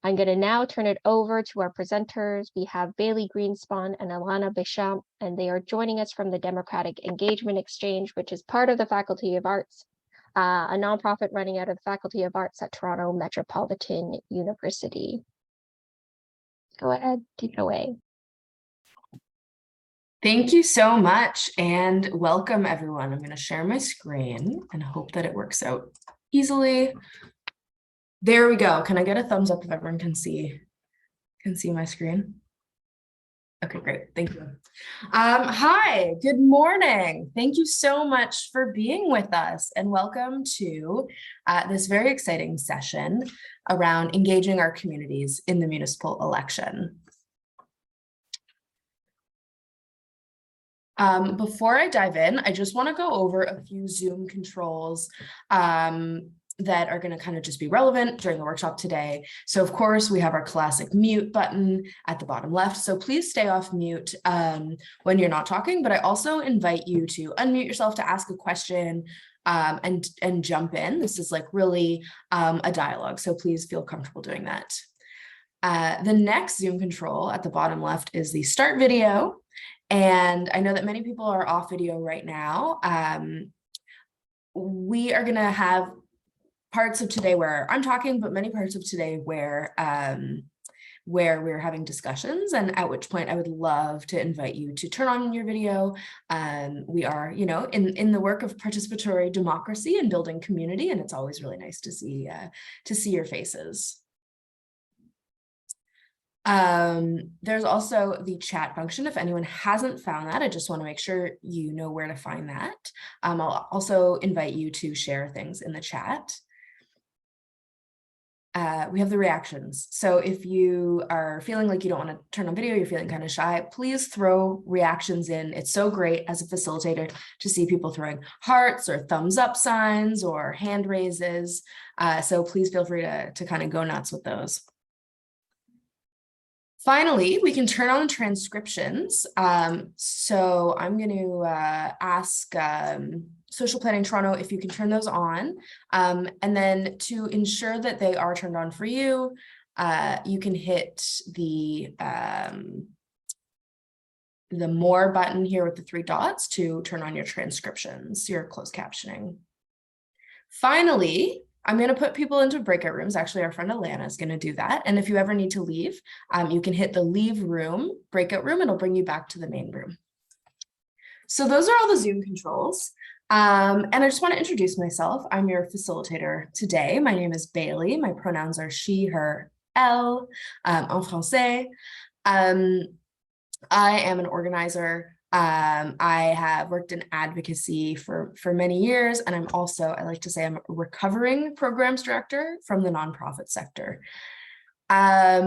I'm going to now turn it over to our presenters. We have Bailey Greenspan and Alana Béchamp, and they are joining us from the Democratic Engagement Exchange, which is part of the Faculty of Arts, a nonprofit running out of the Faculty of Arts at Toronto Metropolitan University. Go ahead, take it away. Thank you so much, and welcome everyone. I'm going to share my screen and hope that it works out easily. There we go. Can I get a thumbs up if everyone can see my screen? Okay, great. Thank you. Hi, good morning. Thank you so much for being with us, and welcome to this very exciting session around engaging our communities in the municipal election. Before I dive in, I just want to go over a few Zoom controls that are going to kind of just be relevant during the workshop today. So of course, we have our classic mute button at the bottom left. So please stay off mute when you're not talking, but I also invite you to unmute yourself to ask a question and jump in. This is like really a dialogue, so please feel comfortable doing that. The next Zoom control at the bottom left is the start video. And I know that many people are off video right now. We are going to have parts of today where I'm talking, but many parts of today where we're having discussions, and at which point I would love to invite you to turn on your video. We are, you know, in the work of participatory democracy and building community, and it's always really nice to see your faces. There's also the chat function. If anyone hasn't found that, I just want to make sure you know where to find that. I'll also invite you to share things in the chat. We have the reactions. So if you are feeling like you don't want to turn on video, you're feeling kind of shy, please throw reactions in. It's so great as a facilitator to see people throwing hearts or thumbs up signs or hand raises. So please feel free to kind of go nuts with those. Finally, we can turn on transcriptions. So I'm going to ask Social Planning Toronto if you can turn those on. And then to ensure that they are turned on for you, you can hit the more button here with the 3 dots to turn on your transcriptions, your closed captioning. Finally, I'm going to put people into breakout rooms. Actually, our friend Alana is going to do that. And if you ever need to leave, you can hit the leave room, breakout room. It'll bring you back to the main room. So those are all the Zoom controls. And I just want to introduce myself. I'm your facilitator today. My name is Bailey. My pronouns are she, her, elle, en français. I am an organizer. I have worked in advocacy for many years, and I'm also, I like to say, I'm a recovering programs director from the nonprofit sector. A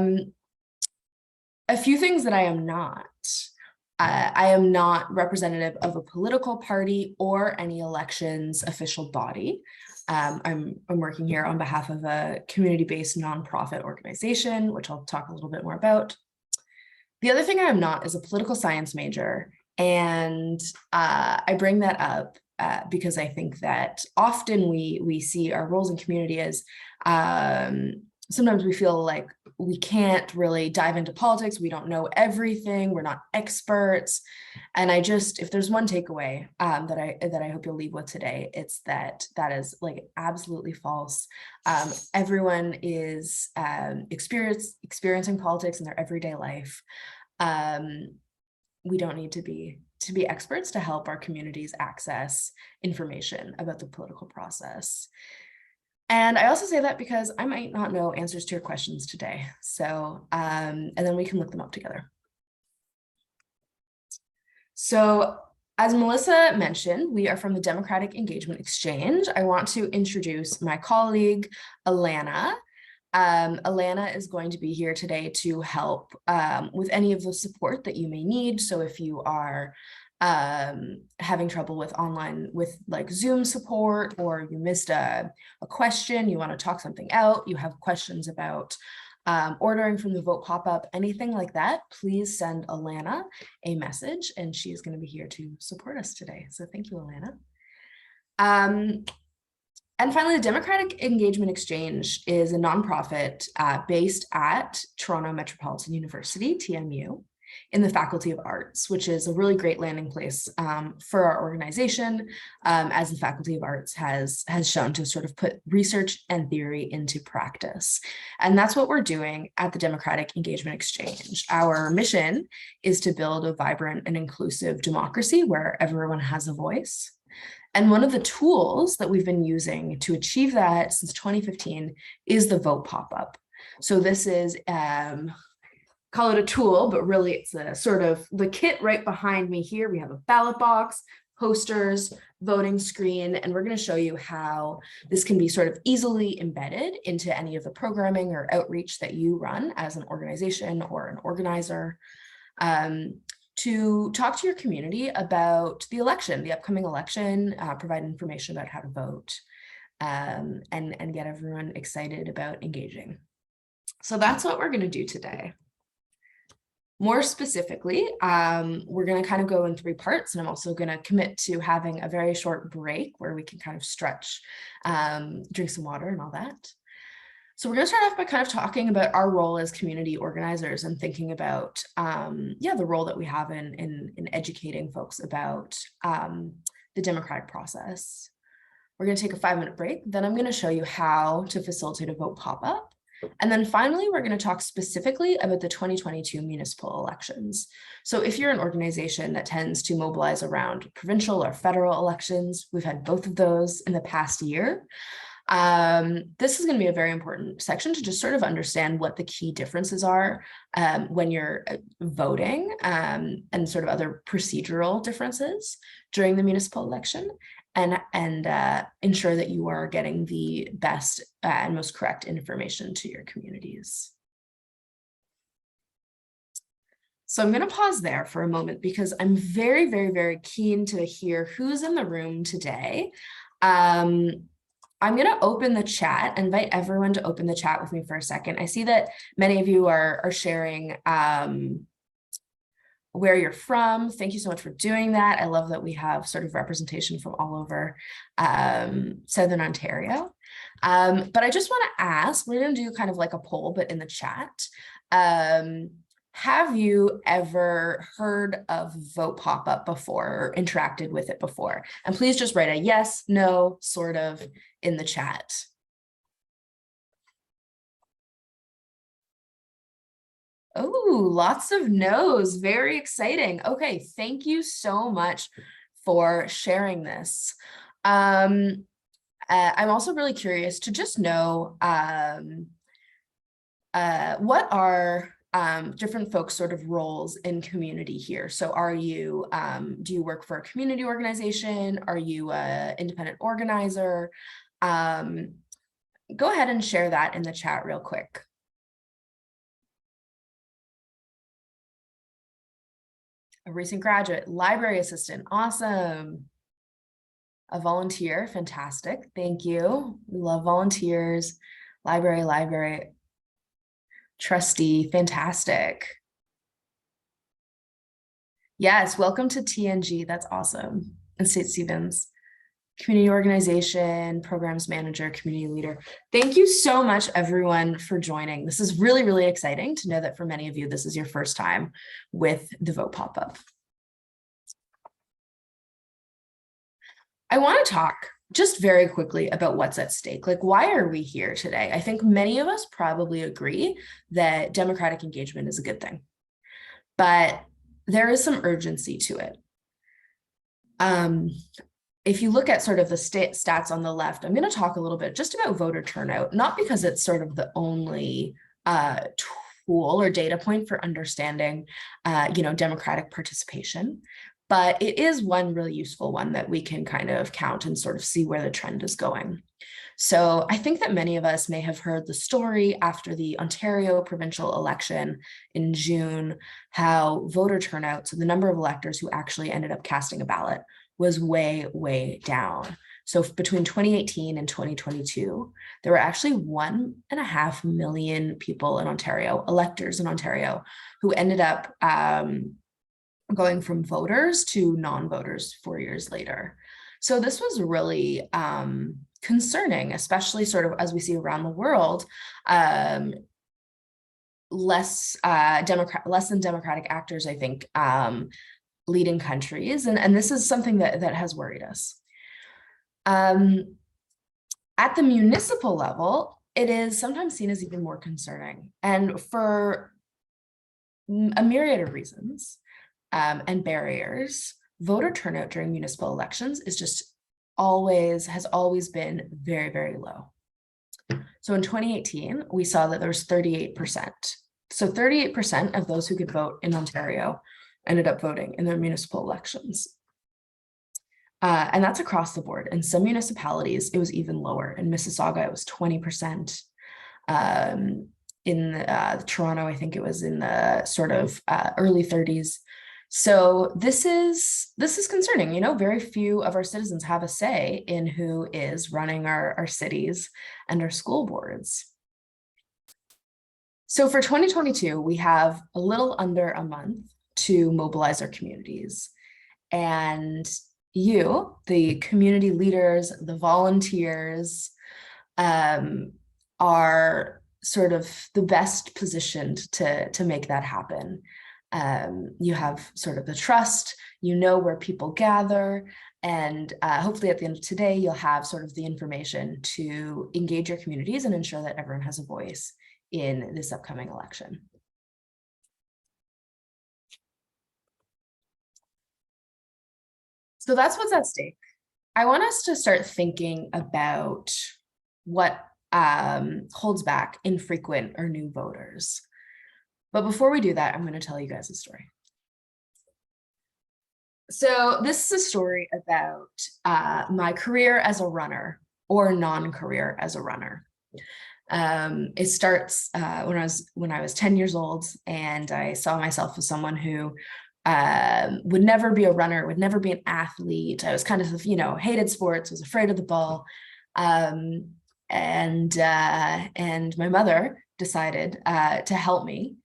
few things that I am not. I am not representative of a political party or any elections official body. I'm working here on behalf of a community-based nonprofit organization, which I'll talk a little bit more about. The other thing I am not is a political science major. And I bring that up because I think that often we see our roles in community as sometimes we feel like we can't really dive into politics. We don't know everything. We're not experts. And if there's one takeaway that I hope you'll leave with today, it's that is like absolutely false. Everyone is experiencing politics in their everyday life. We don't need to be experts to help our communities access information about the political process. And I also say that because I might not know answers to your questions today. So, and then we can look them up together. So as Melissa mentioned, we are from the Democratic Engagement Exchange. I want to introduce my colleague, Alana. Alana is going to be here today to help with any of the support that you may need. So if you are having trouble with like Zoom support, or you missed a question, you want to talk something out, you have questions about ordering from the Vote Pop-Up, anything like that, please send Alana a message, and she is going to be here to support us today. So thank you, Alana. And finally, the Democratic Engagement Exchange is a nonprofit based at Toronto Metropolitan University, TMU, in the Faculty of Arts, which is a really great landing place for our organization, as the Faculty of Arts has shown to sort of put research and theory into practice. And that's what we're doing at the Democratic Engagement Exchange. Our mission is to build a vibrant and inclusive democracy where everyone has a voice. And one of the tools that we've been using to achieve that since 2015 is the Vote PopUp. So this is, call it a tool, but really it's a sort of the kit right behind me here. We have a ballot box, posters, voting screen, and we're going to show you how this can be sort of easily embedded into any of the programming or outreach that you run as an organization or an organizer. To talk to your community about the election, the upcoming election, provide information about how to vote, and get everyone excited about engaging. So that's what we're going to do today. More specifically, we're going to kind of go in 3 parts, and I'm also going to commit to having a very short break where we can kind of stretch, drink some water and all that. So we're going to start off by kind of talking about our role as community organizers and thinking about, the role that we have in educating folks about the democratic process. We're going to take a 5-minute break. Then I'm going to show you how to facilitate a vote pop-up. And then finally, we're going to talk specifically about the 2022 municipal elections. So if you're an organization that tends to mobilize around provincial or federal elections, we've had both of those in the past year. This is going to be a very important section to just sort of understand what the key differences are when you're voting, and sort of other procedural differences during the municipal election, and ensure that you are getting the best and most correct information to your communities. So I'm going to pause there for a moment because I'm very, very, very keen to hear who's in the room today. I'm going to open the chat, invite everyone to open the chat with me for a second. I see that many of you are sharing where you're from. Thank you so much for doing that. I love that we have sort of representation from all over Southern Ontario. But I just want to ask, we're going to do kind of like a poll, but in the chat. Have you ever heard of Vote PopUp before or interacted with it before? And please just write a yes, no, sort of in the chat. Oh, lots of no's. Very exciting. Okay, thank you so much for sharing this. I'm also really curious to just know what are different folks' sort of roles in community here. So are you, do you work for a community organization? Are you an independent organizer? Go ahead and share that in the chat real quick. A recent graduate, library assistant, awesome. A volunteer, fantastic, thank you. We love volunteers. Library. Trustee, fantastic. Yes, welcome to TNG, that's awesome. And St. Stephen's. Community organization, programs manager, community leader. Thank you so much, everyone, for joining. This is really, really exciting to know that for many of you, this is your first time with the Vote PopUp. I want to talk just very quickly about what's at stake. Like, why are we here today? I think many of us probably agree that democratic engagement is a good thing, but there is some urgency to it. If you look at sort of the stats on the left, I'm going to talk a little bit just about voter turnout, not because it's sort of the only tool or data point for understanding, democratic participation, but it is one really useful one that we can kind of count and sort of see where the trend is going. So I think that many of us may have heard the story after the Ontario provincial election in June, how voter turnout, so the number of electors who actually ended up casting a ballot, was way, way down. So between 2018 and 2022, there were actually 1.5 million people in Ontario, electors in Ontario, who ended up going from voters to non-voters 4 years later. So this was really concerning, especially sort of as we see around the world, less than democratic actors, I think, leading countries. And this is something that has worried us. At the municipal level, it is sometimes seen as even more concerning, and for a myriad of reasons and barriers. Voter turnout during municipal elections is just has always been very, very low. So in 2018, we saw that there was 38%. So 38% of those who could vote in Ontario ended up voting in their municipal elections. And that's across the board. In some municipalities, it was even lower. In Mississauga, it was 20%. In Toronto, I think it was in the sort of early 30s. So this is concerning. You know, very few of our citizens have a say in who is running our cities and our school boards. So for 2022, we have a little under a month to mobilize our communities. And you, the community leaders, the volunteers, are sort of the best positioned to make that happen. You have sort of the trust, you know where people gather, and hopefully at the end of today, you'll have sort of the information to engage your communities and ensure that everyone has a voice in this upcoming election. So that's what's at stake. I want us to start thinking about what holds back infrequent or new voters. But before we do that, I'm going to tell you guys a story. So this is a story about my career as a runner or non-career as a runner. It starts when I was 10 years old, and I saw myself as someone who would never be a runner, would never be an athlete. I was kind of, you know, hated sports, was afraid of the ball. And my mother decided to help me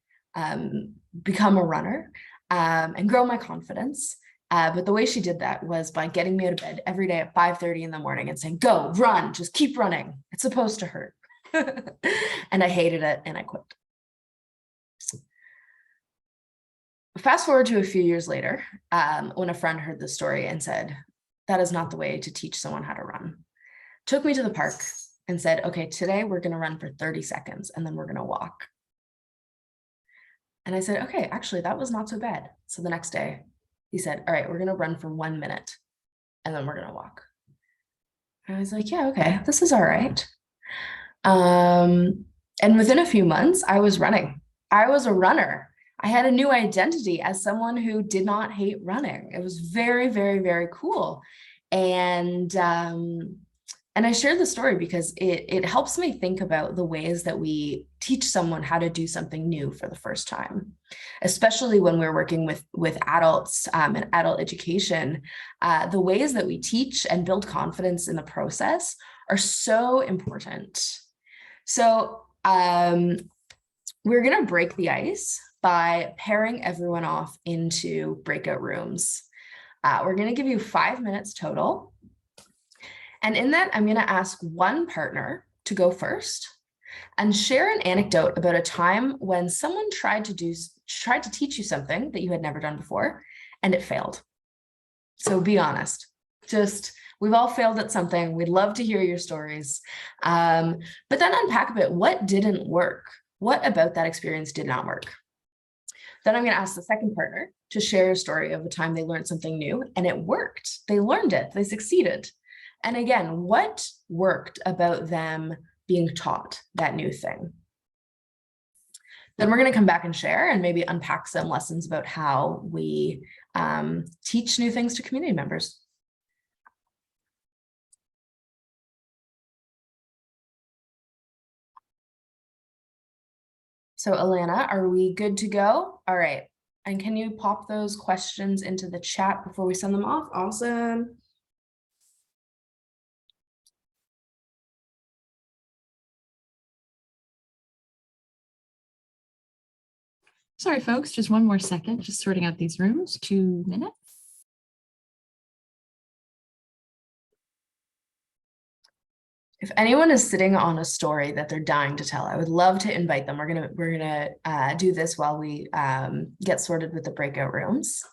become a runner and grow my confidence. But the way she did that was by getting me out of bed every day at 5:30 in the morning and saying, go, run, just keep running. It's supposed to hurt. And I hated it and I quit. Fast forward to a few years later, when a friend heard this story and said, that is not the way to teach someone how to run. Took me to the park and said, okay, today we're going to run for 30 seconds and then we're going to walk. And I said, okay, actually, that was not so bad. So the next day he said, all right, we're going to run for 1 minute and then we're going to walk. And I was like, yeah, okay, this is all right. And within a few months, I was running. I was a runner. I had a new identity as someone who did not hate running. It was very, very, very cool. And I share the story because it helps me think about the ways that we teach someone how to do something new for the first time, especially when we're working with adults and adult education. The ways that we teach and build confidence in the process are so important. So we're going to break the ice by pairing everyone off into breakout rooms. We're going to give you 5 minutes total. And in that, I'm going to ask one partner to go first and share an anecdote about a time when someone tried to teach you something that you had never done before and it failed. So be honest. We've all failed at something. We'd love to hear your stories. But then unpack a bit, what didn't work? What about that experience did not work? Then I'm going to ask the second partner to share a story of a time they learned something new and it worked. They learned it, they succeeded. And again, what worked about them being taught that new thing? Then we're going to come back and share and maybe unpack some lessons about how we teach new things to community members. So Alana, are we good to go? All right. And can you pop those questions into the chat before we send them off? Awesome. Sorry, folks, just one more second, just sorting out these rooms, 2 minutes. If anyone is sitting on a story that they're dying to tell, I would love to invite them. We're gonna do this while we get sorted with the breakout rooms.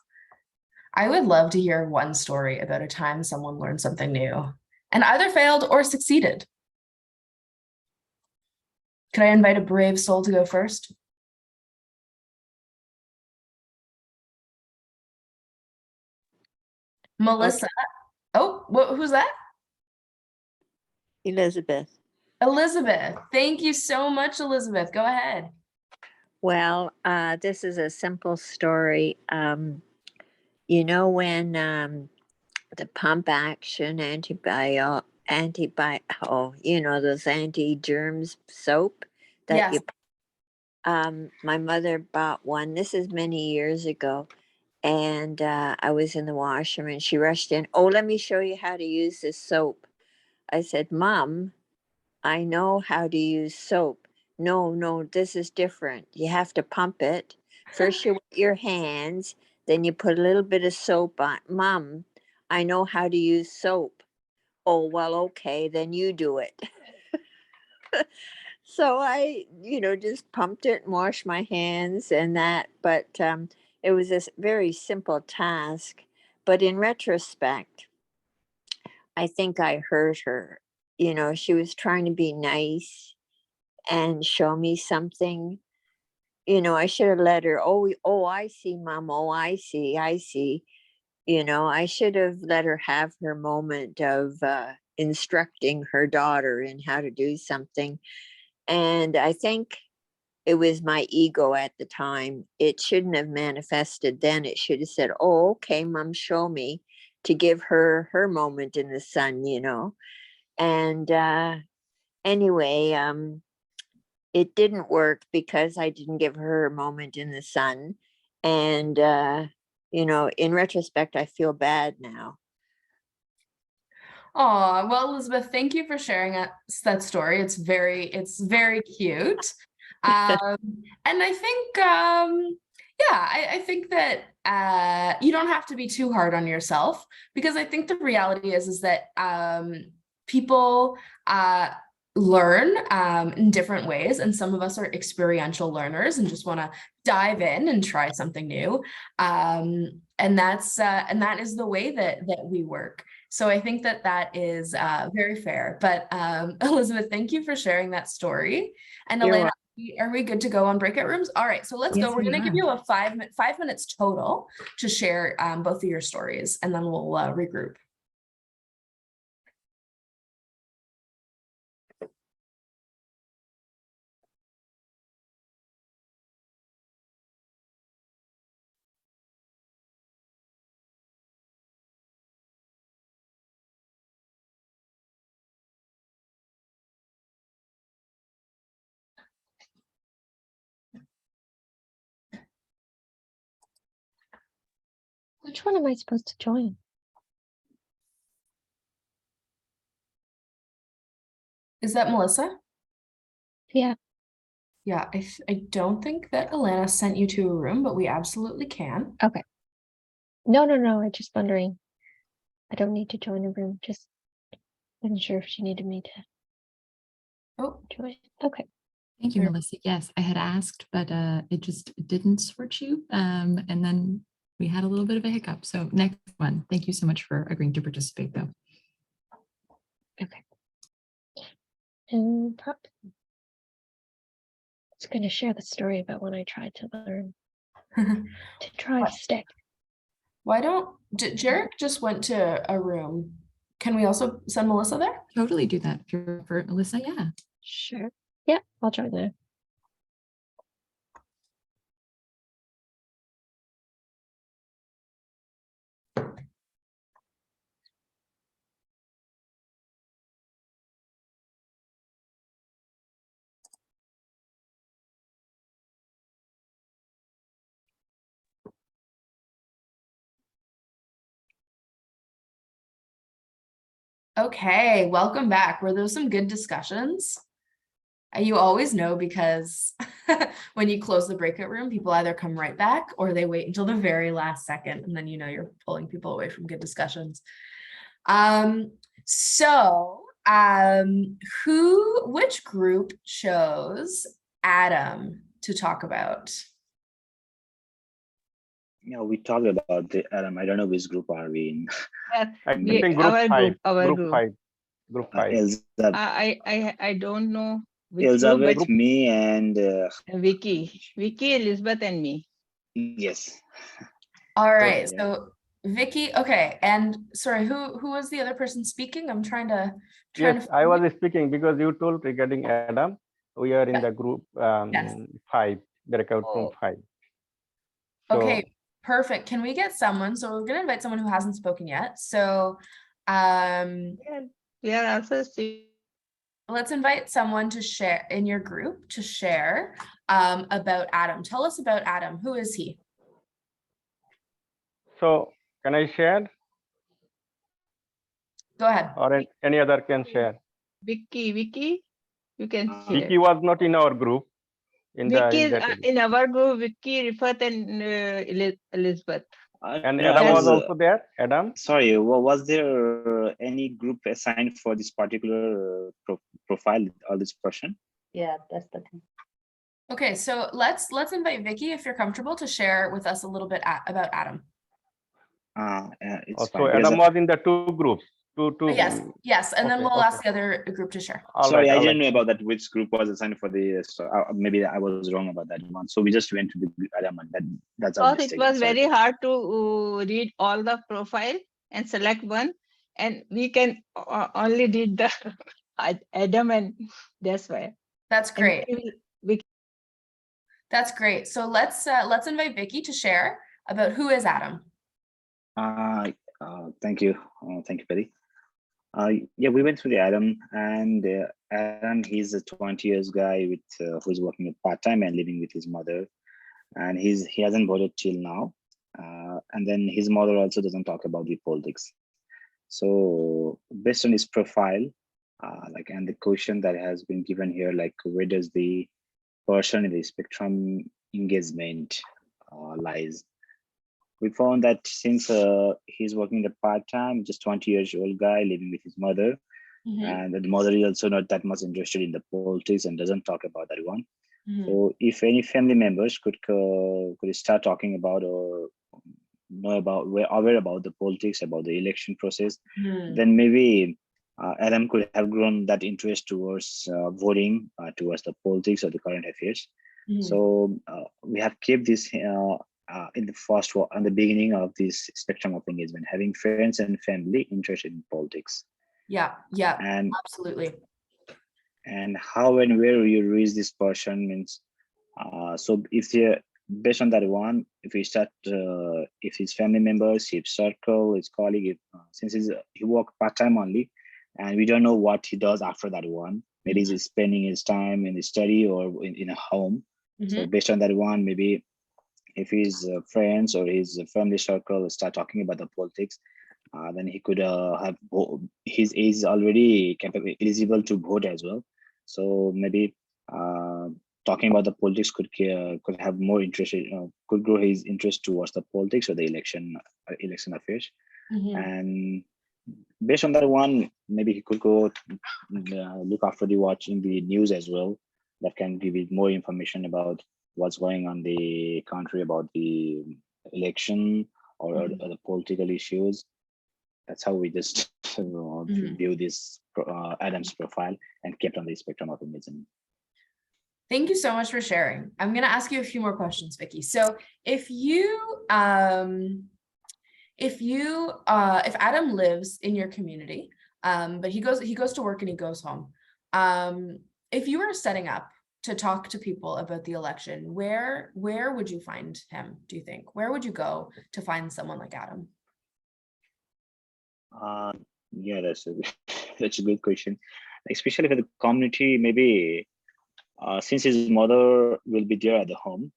I would love to hear one story about a time someone learned something new and either failed or succeeded. Could I invite a brave soul to go first? Melissa. Oh, who's that? Elizabeth. Elizabeth. Thank you so much, Elizabeth. Go ahead. Well, this is a simple story. You know when the pump action those anti-germs soap that Yes. my mother bought one. This is many years ago, and I was in the washroom, and she rushed in. Oh, let me show you how to use this soap. I said, Mom, I know how to use soap. No, this is different. You have to pump it. First, you wet your hands, then you put a little bit of soap on. Mom, I know how to use soap. Oh, well, okay, then you do it. So I, just pumped it and washed my hands and that. But it was a very simple task. But in retrospect, I think I hurt her. She was trying to be nice and show me something. I should have let her, oh, I see, Mom. Oh, I see. I should have let her have her moment of instructing her daughter in how to do something. And I think it was my ego at the time. It shouldn't have manifested then. It should have said, oh, okay, Mom, show me, to give her her moment in the sun. And anyway, it didn't work because I didn't give her a moment in the sun. And, in retrospect, I feel bad now. Oh, well, Elizabeth, thank you for sharing that story. It's very cute. And I think, I think that you don't have to be too hard on yourself, because I think the reality is that people learn in different ways, and some of us are experiential learners and just want to dive in and try something new. And that is the way that we work. So I think that is very fair. But Elizabeth, thank you for sharing that story. And You're Elena, are we good to go on breakout rooms? All right, so let's Yes, go. We're we going to give are. you a 5 minutes total to share both of your stories, and then we'll regroup. Which one am I supposed to join? Is that Melissa? Yeah. Yeah, I don't think that Alana sent you to a room, but we absolutely can. Okay. No. I'm just wondering. I don't need to join a room. Just wasn't sure if she needed me to Oh, join. Okay. Thank you, Sure. Melissa. Yes, I had asked, but it just didn't sort you. And then we had a little bit of a hiccup. So next one. Thank you so much for agreeing to participate, though. Okay. And it's going to share the story about when I tried to learn to drive stick. why don't Jarek just went to a room? Can we also send Melissa there? Totally do that. If you're for Melissa, yeah. Sure. Yeah, I'll join there. Okay, welcome back. Were those some good discussions? You always know, because when you close the breakout room, people either come right back or they wait until the very last second, and then you're pulling people away from good discussions. So Which group chose Adam to talk about? Yeah, we talked about the Adam. I don't know which group are we in. I think group our five. our Group group. five. Group five. Elizabeth, I don't know which Elizabeth, group, me, and but Vicky, Elizabeth, and me. yes. All right, yeah. so Vicky, okay, and sorry, who was the other person speaking? I'm trying to Yes, I find was it. speaking because you told regarding Adam. We are in Yeah. the group Yes. 5, breakout room Oh. 5. So, Okay, perfect. Can we get someone? So we're gonna invite someone who hasn't spoken yet. So We are also speaking. let's invite someone to share in your group to share about Adam. Tell us about Adam. Who is he? so can I share Go ahead. or any other can share? Vicky, you can share. Vicky was not in our group. Vicky is that in our group. Vicky, Rifat, and Elizabeth. and No, Adam I was also there. Adam. sorry, was there any group assigned for this particular profile or this person? Yeah, that's the thing. Okay, so let's invite Vicky if you're comfortable to share with us a little bit about Adam. It's Also, fine. because Adam was in the 2 groups. Two. Yes, and then Okay, we'll okay. ask the other group to share. All sorry, right, I all didn't right. know about that. Which group was assigned for the? So maybe I was wrong about that one. So we just went to the Adam, and that's our Because it mistake. was Sorry. very hard to read all the profile and select one, and we can only read the Adam, and that's why. That's And great. Vicky, That's great. So let's invite Vicky to share about who is Adam. Thank you. Thank you, Betty. Yeah, we went through the Adam, and Adam, he's a 20 years guy with who's working part-time and living with his mother, and he hasn't voted till now. And then his mother also doesn't talk about the politics. So based on his profile, and the question that has been given here, like where does the person in the spectrum engagement lies? We found that since he's working at part-time, just 20 years old guy living with his mother, and the mother is also not that much interested in the politics and doesn't talk about that one. So if any family members could start talking about or know about, aware about the politics, about the election process, then maybe Adam could have grown that interest towards voting, towards the politics or the current affairs. So we have kept this in the first on the beginning of this spectrum of engagement, having friends and family interested in politics. Yeah, And absolutely. And how and where you reach this person means, so if you based on that one, if we start, if his family members, his circle, his colleague, since he work part-time only, and we don't know what he does after that one, maybe he's spending his time in the study or in a home. So based on that one, maybe if his friends or his family circle start talking about the politics, then he could have his age is already eligible to vote as well. So maybe talking about the politics could have more interest, could grow his interest towards the politics or the election affairs. And based on that one, maybe he could go look after watching the news as well. That can give it more information about what's going on in the country, about the election or the political issues. That's how we just view this Adam's profile and kept on the spectrum of engagement. Thank you so much for sharing. I'm going to ask you a few more questions, Vicky. So if Adam lives in your community, but he goes to work and he goes home, if you were setting up to talk to people about the election, where would you find him, do you think? Where would you go to find someone like Adam? Yeah, that's a good question. Especially for the community, maybe since his mother will be there at the home,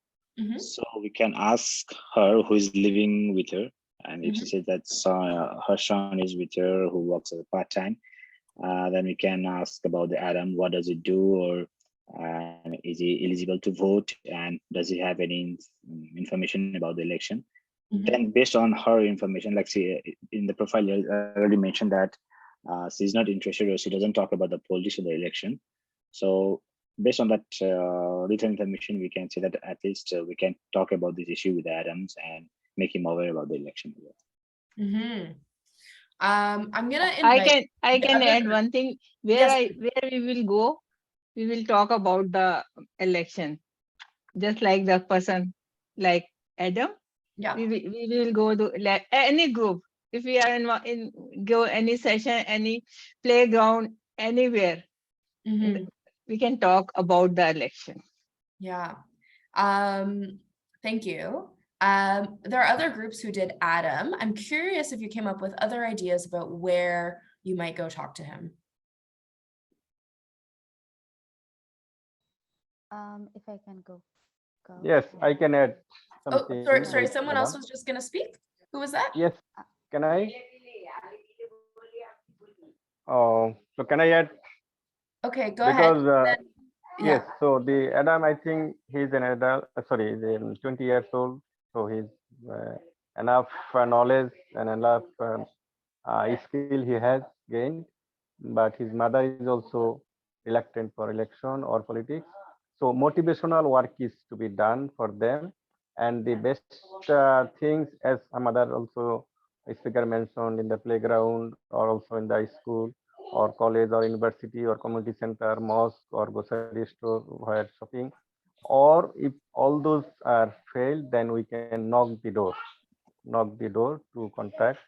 so we can ask her who is living with her, and if she says that her son is with her who works as a part-time, then we can ask about the Adam. What does he do, or is he eligible to vote, and does he have any information about the election? Then based on her information, like say in the profile I already mentioned that She's not interested, or she doesn't talk about the politics of the election. So based on that written information, we can say that at least we can talk about this issue with Adams and make him aware about the election. Mm-hmm. I'm gonna invite. I the can other add group. one thing where Yes, where we will go. We will talk about the election, just like the person like Adam. yeah. We will go to like any group. If we are in go any session, any playground, anywhere, Mhm. we can talk about the election. Yeah. Thank you. There are other groups who did Adam. I'm curious if you came up with other ideas about where you might go talk to him. If I can go. Yes, I can add Oh, something. sorry, with someone else Adam. was just gonna speak. Who was that? Yes, can I? Oh, so can I add? Okay, go ahead. Because Yeah. yes, so the Adam, I think he's an adult. Sorry, he's 20 years old, so he's enough knowledge and enough skill he has gained. But his mother is also reluctant for election or politics. So motivational work is to be done for them, and the best things, as a mother also speaker mentioned, in the playground or also in the school or college or university or community center, mosque or grocery store where shopping. Or if all those are failed, then we can knock the door to contact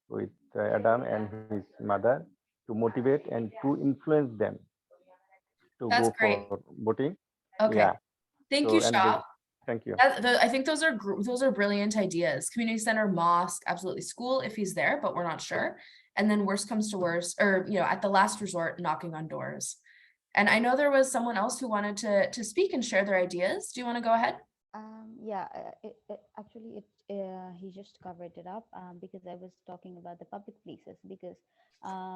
with Adam and his mother to motivate and to influence them to That's go great. for voting. Okay. Yeah. Thank So, you, and Shah. thank you. I think those are brilliant ideas. Community center, mosque, absolutely. School if he's there, but we're not sure. And then worst comes to worst, or at the last resort, knocking on doors. And I know there was someone else who wanted to speak and share their ideas. Do you want to go ahead? Yeah, actually he just covered it up because I was talking about the public places because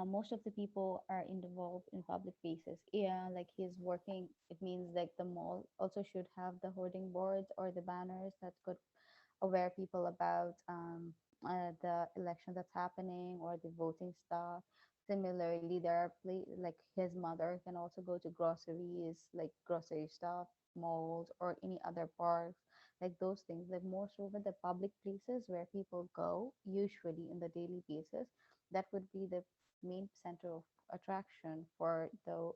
most of the people are involved in public places. Yeah, like he's working. It means like the mall also should have the hoarding boards or the banners that could aware people about the election that's happening or the voting stuff. Similarly, there are like his mother can also go to groceries, like grocery stuff, malls, or any other parks, like those things. Like most over the public places where people go, usually in the daily basis, that would be the main center of attraction for the.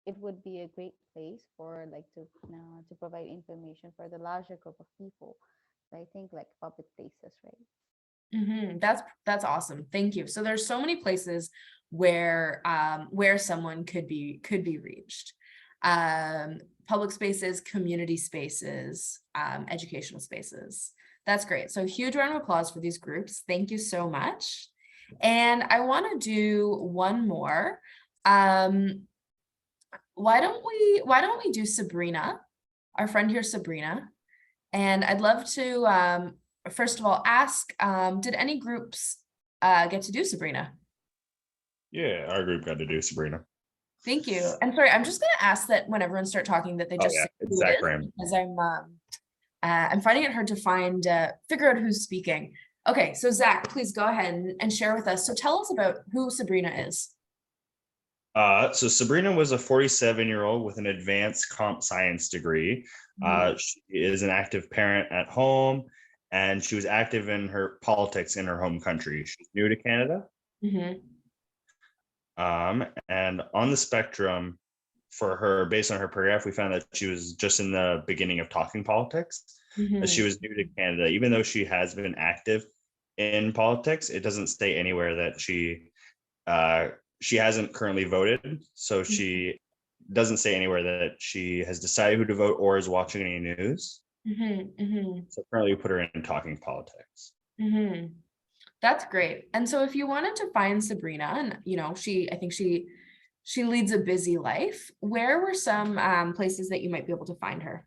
It would be a great place for like to provide information for the larger group of people. So I think like public places, right? Mm-hmm. That's awesome. Thank you. So there's so many places where someone could be reached. Public spaces, community spaces, educational spaces. That's great. So huge round of applause for these groups. Thank you so much. And I want to do one more. Why don't we do Sabrina, our friend here, Sabrina? And I'd love to first of all ask, did any groups get to do Sabrina? Yeah, our group got to do Sabrina. Thank you. And sorry, I'm just going to ask that when everyone start talking that they just say it's who Zach it is, Graham. because I'm finding it hard to figure out who's speaking. Okay, so Zach, please go ahead and share with us. So tell us about who Sabrina is. So Sabrina was a 47-year-old with an advanced comp science degree. She is an active parent at home, and she was active in her politics in her home country. She's new to Canada. Mm-hmm. And on the spectrum for her, based on her paragraph, we found that she was just in the beginning of talking politics. Mm-hmm. She was new to Canada. Even though she has been active in politics, it doesn't state anywhere that she hasn't currently voted. So she doesn't say anywhere that she has decided who to vote or is watching any news. Mm-hmm. Mm-hmm. So currently we put her in talking politics. Mm-hmm. That's great. And so if you wanted to find Sabrina, and I think she leads a busy life, where were some places that you might be able to find her?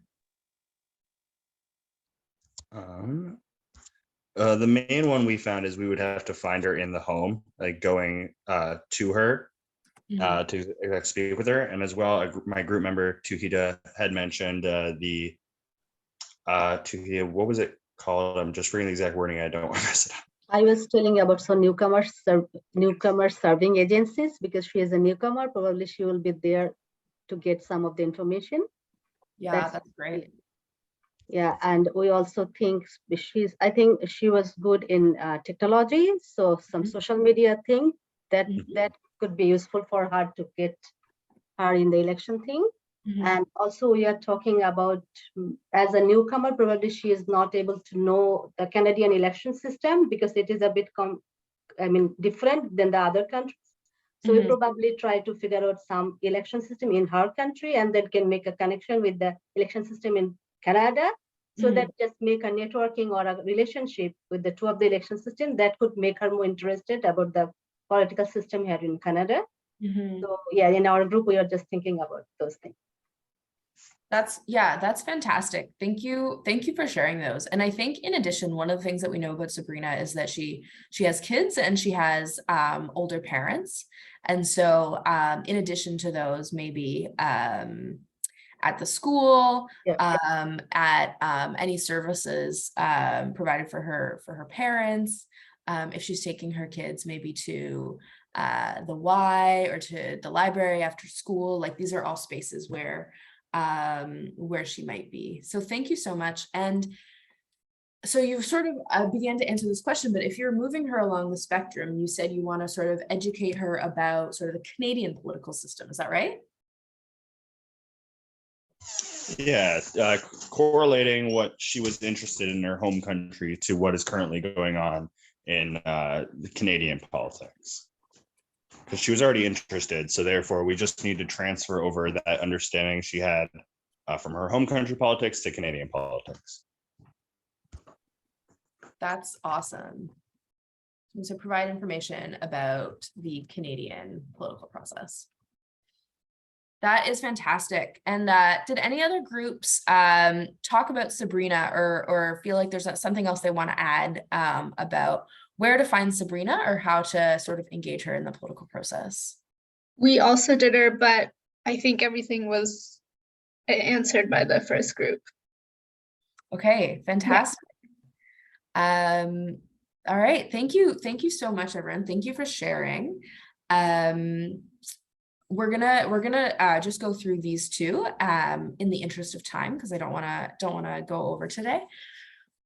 The main one we found is we would have to find her in the home, like going to her to speak with her. And as well, my group member Tuhita had mentioned Tuhita, what was it called? I'm just reading the exact wording. I don't want to mess it up. I was telling about some newcomer serving agencies, because she is a newcomer. Probably she will be there to get some of the information. Yeah, that's great. Yeah, and we also think I think she was good in technology, so some social media thing that could be useful for her to get her in the election thing. And also we are talking about, as a newcomer, probably she is not able to know the Canadian election system, because it is a bit different than the other countries. So we probably try to figure out some election system in her country, and then can make a connection with the election system in Canada. So that just make a networking or a relationship with the two of the election system that could make her more interested about the political system here in Canada. So yeah, in our group, we are just thinking about those things. That's fantastic. Thank you for sharing those. And I think in addition, one of the things that we know about Sabrina is that she has kids and she has older parents. And so in addition to those, maybe at the school, at any services provided for her parents, if she's taking her kids maybe to the Y or to the library after school, like these are all spaces where she might be. So thank you so much. And so you sort of began to answer this question, but if you're moving her along the spectrum, you said you want to sort of educate her about sort of the Canadian political system. Is that right? Yeah, correlating what she was interested in her home country to what is currently going on in the Canadian politics. Because she was already interested, so therefore we just need to transfer over that understanding she had from her home country politics to Canadian politics. That's awesome. So provide information about the Canadian political process. That is fantastic. And did any other groups talk about Sabrina or feel like there's something else they want to add about where to find Sabrina or how to sort of engage her in the political process? We also did her, but I think everything was answered by the first group. Okay, fantastic. Yeah. All right, thank you so much, everyone. Thank you for sharing. We're gonna just go through these two in the interest of time, because I don't want to go over today.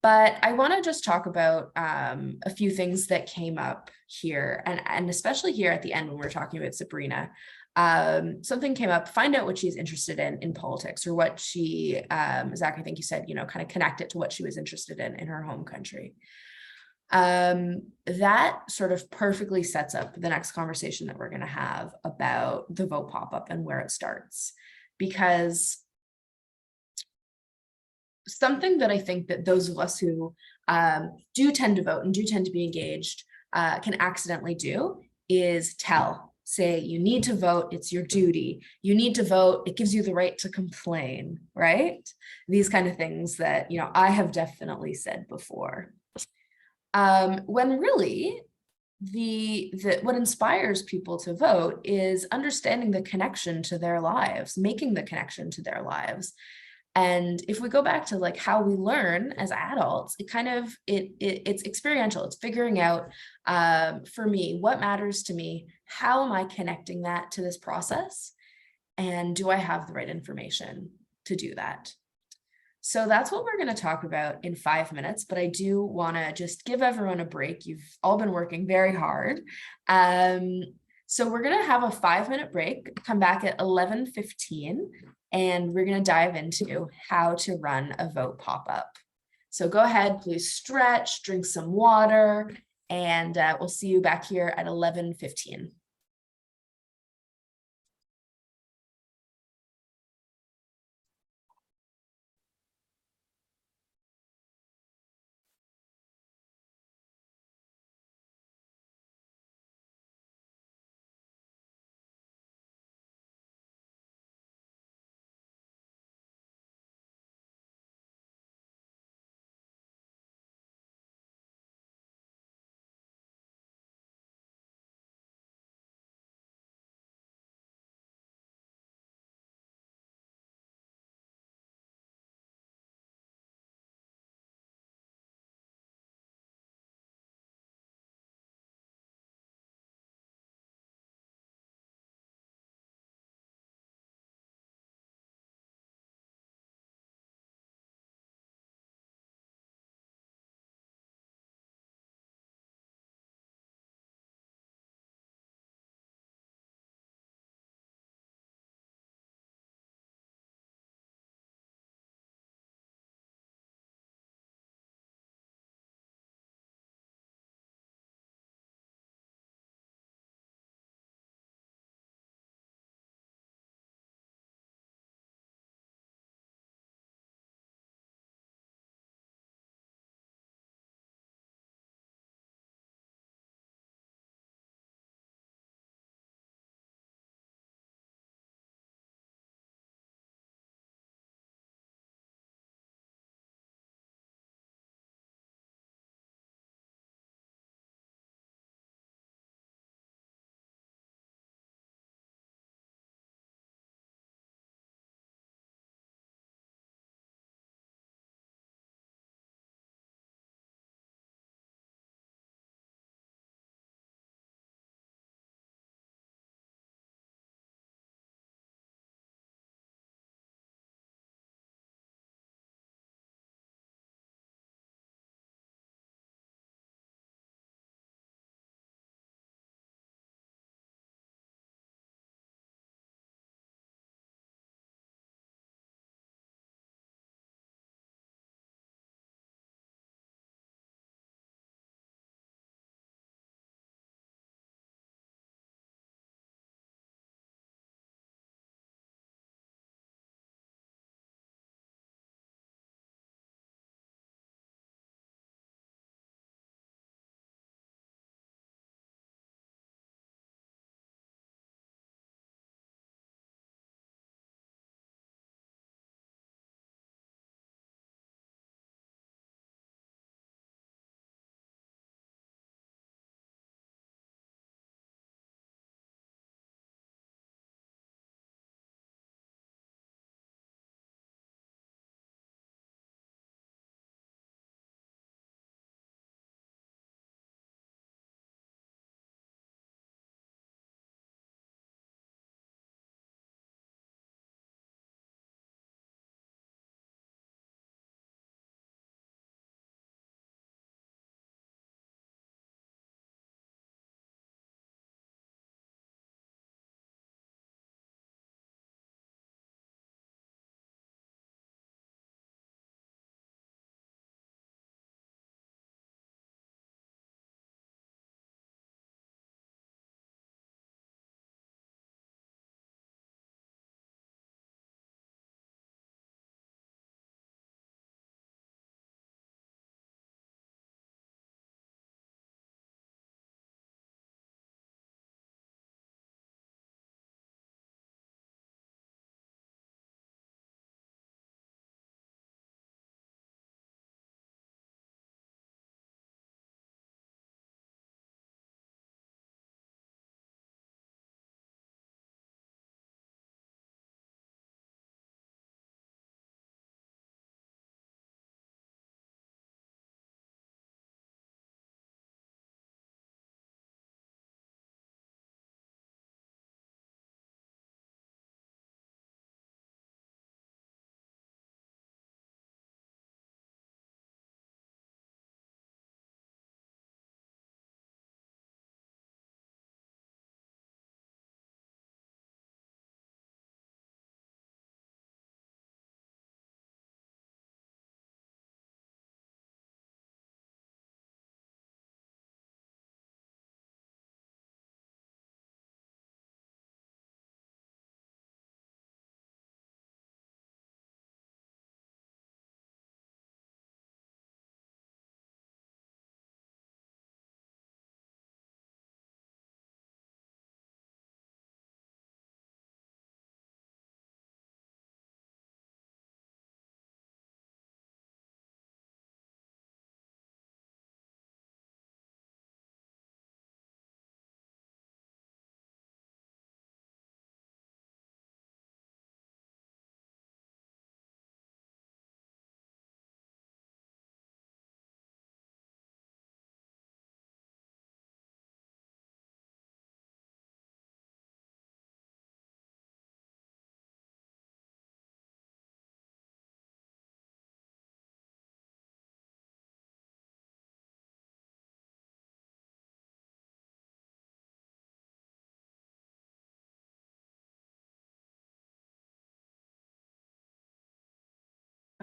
But I want to just talk about a few things that came up here, and especially here at the end when we're talking about Sabrina. Something came up, find out what she's interested in politics, or what she, Zach, I think you said, kind of connect it to what she was interested in her home country. That sort of perfectly sets up the next conversation that we're going to have about the vote pop-up and where it starts. Because something that I think that those of us who do tend to vote and do tend to be engaged can accidentally do is say, you need to vote, it's your duty. You need to vote, it gives you the right to complain, right? These kind of things that, I have definitely said before. When really what inspires people to vote is understanding the connection to their lives, making the connection to their lives. And if we go back to like how we learn as adults, it's experiential. It's figuring out, for me, what matters to me, how am I connecting that to this process? And do I have the right information to do that? So that's what we're going to talk about in 5 minutes, but I do want to just give everyone a break. You've all been working very hard. So we're going to have a 5-minute break, come back at 11:15, and we're going to dive into how to run a vote pop-up. So go ahead, please stretch, drink some water, and we'll see you back here at 11:15.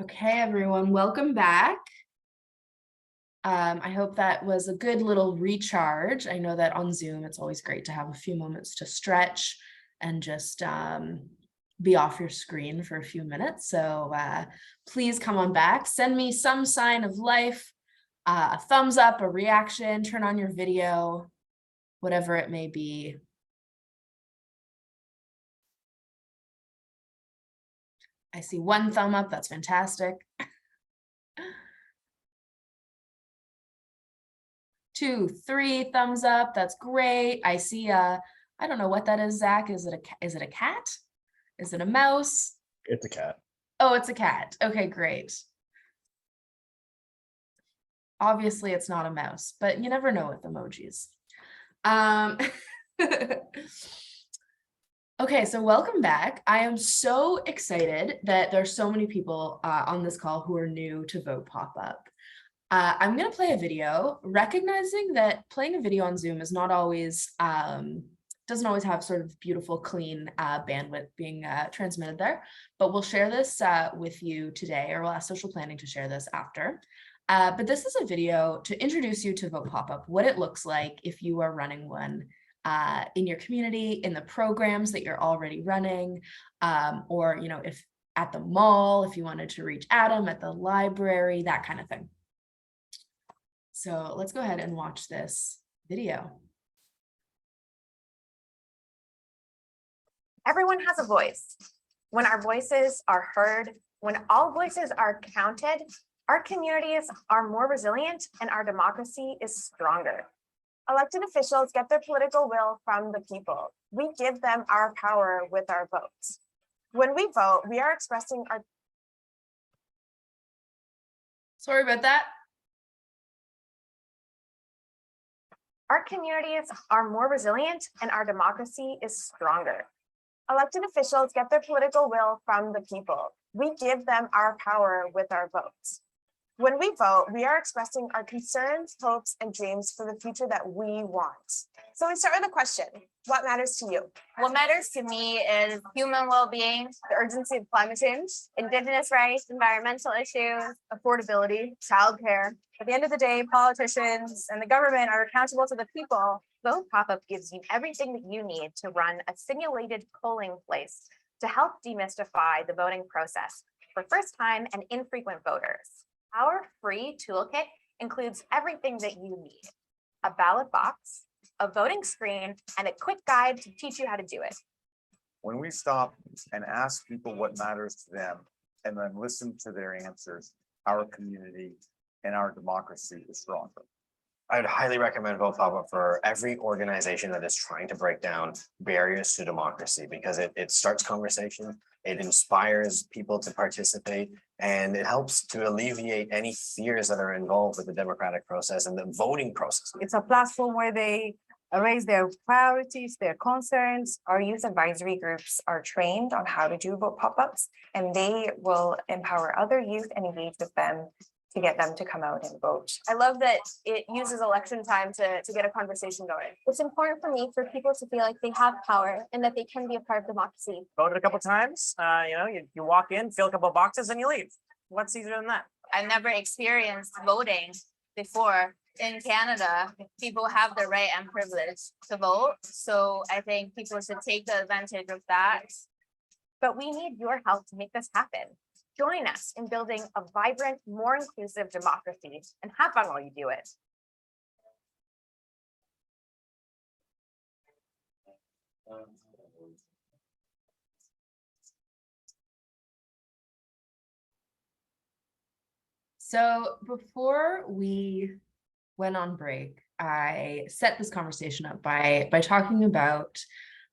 Okay, everyone, welcome back. I hope that was a good little recharge. I know that on Zoom, it's always great to have a few moments to stretch and just be off your screen for a few minutes. So please come on back. Send me some sign of life, a thumbs up, a reaction, turn on your video, whatever it may be. I see one thumb up. That's fantastic. 2, 3 thumbs up. That's great. I see I don't know what that is, Zach. Is it a cat? Is it a mouse? It's a cat. Oh, it's a cat. Okay, great. Obviously it's not a mouse, but you never know with emojis. Okay, so welcome back. I am so excited that there's so many people on this call who are new to Vote Pop-Up. I'm going to play a video, recognizing that playing a video on Zoom is not always, doesn't always have sort of beautiful, clean bandwidth being transmitted there, but we'll share this with you today, or we'll ask social planning to share this after. But this is a video to introduce you to Vote Pop-Up, what it looks like if you are running one in your community, in the programs that you're already running, or, you know, if at the mall, if you wanted to reach Adam at the library, that kind of thing. So let's go ahead and watch this video. Everyone has a voice. When our voices are heard, when all voices are counted, our communities are more resilient and our democracy is stronger. Elected officials get their political will from the people. We give them our power with our votes. When we vote, we are expressing our... Sorry about that. Our communities are more resilient and our democracy is stronger. Elected officials get their political will from the people. We give them our power with our votes. When we vote, we are expressing our concerns, hopes, and dreams for the future that we want. So we start with a question. What matters to you? What matters to me is human well-being, The urgency of climate change, Indigenous rights, environmental issues. affordability, childcare. At the end of the day, politicians and the government are accountable to the people. Vote Pop-Up gives you everything that you need to run a simulated polling place to help demystify the voting process for first-time and infrequent voters. Our free toolkit includes everything that you need: a ballot box, a voting screen, and a quick guide to teach you how to do it. When we stop and ask people what matters to them and then listen to their answers, our community and our democracy is stronger. I would highly recommend Vote Pop-Up for every organization that is trying to break down barriers to democracy, because it starts conversation, it inspires people to participate, and it helps to alleviate any fears that are involved with the democratic process and the voting process. It's a platform where they raise their priorities, their concerns. Our youth advisory groups are trained on how to do vote pop-ups, and they will empower other youth and engage with them to get them to come out and vote. I love that it uses election time to get a conversation going. It's important for me for people to feel like they have power and that they can be a part of democracy. Voted a couple times, you walk in, fill a couple of boxes and you leave. What's easier than that? I've never experienced voting before. In Canada, people have the right and privilege to vote. So I think people should take the advantage of that. But we need your help to make this happen. Join us in building a vibrant, more inclusive democracy and have fun while you do it. So before we went on break, I set this conversation up by talking about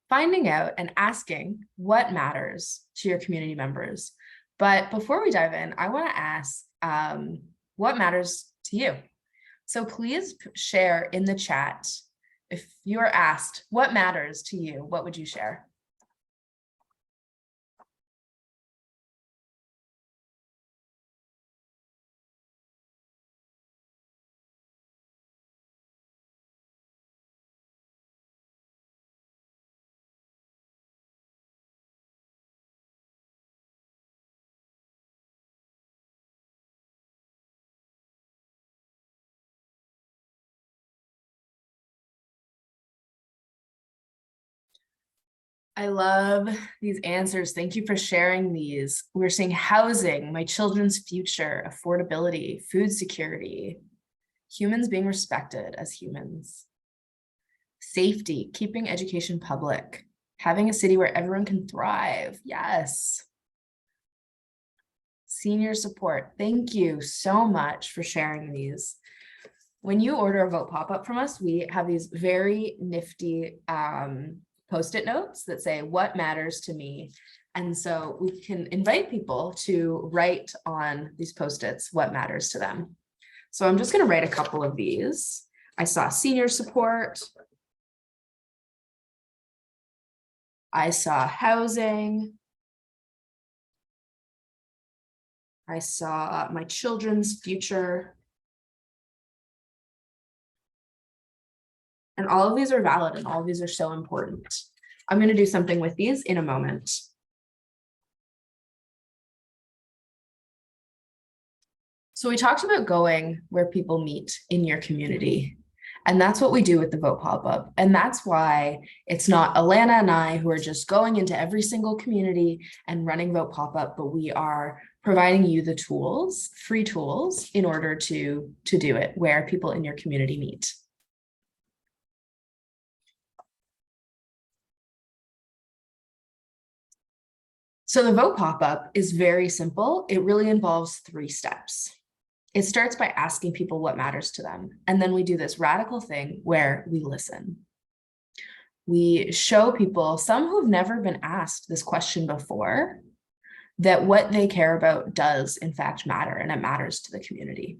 finding out and asking what matters to your community members. But before we dive in, I want to ask what matters to you. So please share in the chat. If you are asked what matters to you, what would you share? I love these answers. Thank you for sharing these. We're seeing housing, my children's future, affordability, food security, humans being respected as humans, safety, keeping education public, having a city where everyone can thrive. Yes. Senior support. Thank you so much for sharing these. When you order a vote pop-up from us, we have these very nifty Post-it notes that say what matters to me. And so we can invite people to write on these Post-its what matters to them. So I'm just going to write a couple of these. I saw senior support. I saw housing. I saw my children's future. And all of these are valid and all of these are so important. I'm going to do something with these in a moment. So we talked about going where people meet in your community. And that's what we do with the vote pop-up. And that's why it's not Alana and I who are just going into every single community and running vote pop-up, but we are providing you the tools, free tools, in order to do it where people in your community meet. So the vote pop-up is very simple. It really involves 3 steps. It starts by asking people what matters to them. And then we do this radical thing where we listen. We show people, some who've never been asked this question before, that what they care about does in fact matter, and it matters to the community.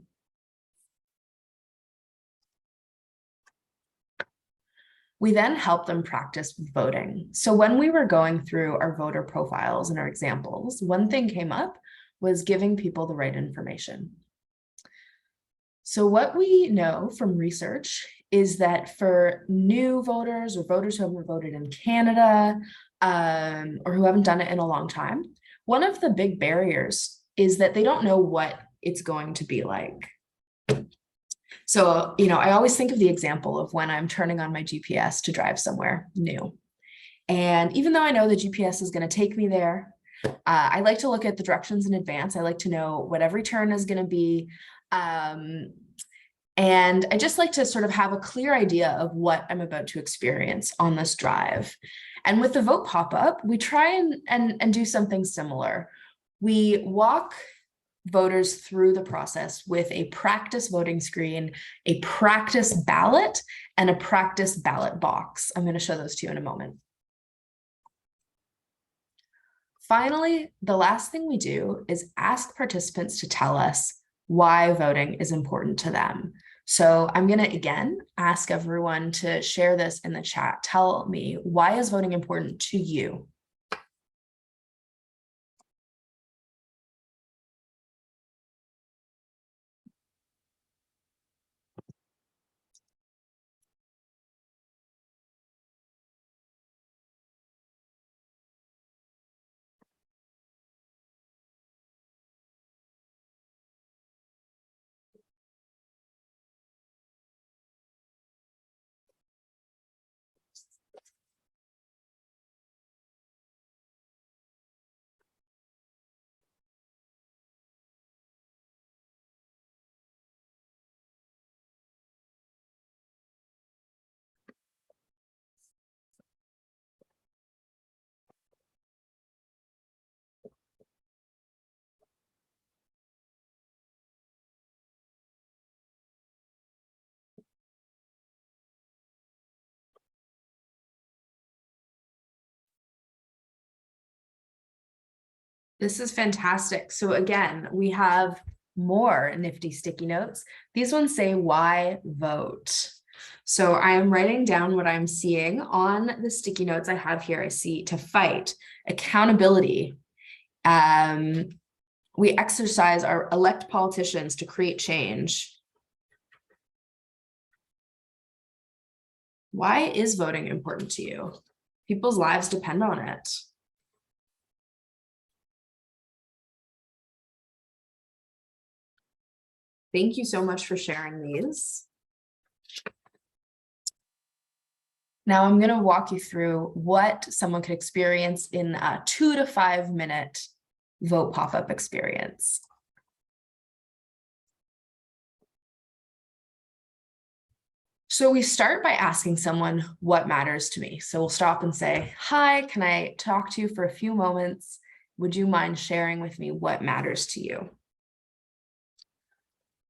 We then help them practice voting. So when we were going through our voter profiles and our examples, one thing came up was giving people the right information. So what we know from research is that for new voters or voters who haven't voted in Canada or who haven't done it in a long time, one of the big barriers is that they don't know what it's going to be like. So, I always think of the example of when I'm turning on my GPS to drive somewhere new. And even though I know the GPS is going to take me there, I like to look at the directions in advance. I like to know what every turn is going to be. And I just like to sort of have a clear idea of what I'm about to experience on this drive. And with the vote pop-up, we try and do something similar. We walk voters through the process with a practice voting screen, a practice ballot, and a practice ballot box. I'm going to show those to you in a moment. Finally, the last thing we do is ask participants to tell us why voting is important to them. So I'm going to again ask everyone to share this in the chat. Tell me, why is voting important to you? This is fantastic. So again, we have more nifty sticky notes. These ones say, why vote? So I am writing down what I'm seeing on the sticky notes I have here. I see to fight, accountability. We exercise our elect politicians to create change. Why is voting important to you? People's lives depend on it. Thank you so much for sharing these. Now I'm going to walk you through what someone could experience in a 2 to 5 minute vote pop-up experience. So we start by asking someone what matters to me. So we'll stop and say, hi, can I talk to you for a few moments? Would you mind sharing with me what matters to you?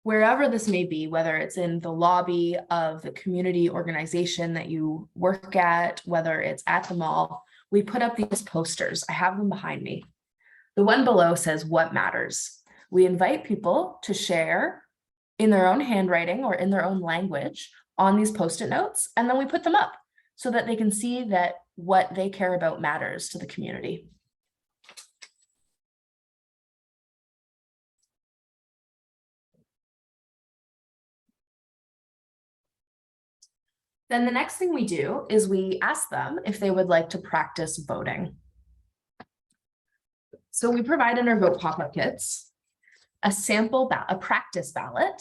Wherever this may be, whether it's in the lobby of the community organization that you work at, whether it's at the mall, we put up these posters. I have them behind me. The one below says, what matters? We invite people to share in their own handwriting or in their own language on these Post-it notes, and then we put them up so that they can see that what they care about matters to the community. Then the next thing we do is we ask them if they would like to practice voting. So we provide in our vote pop-up kits a practice ballot,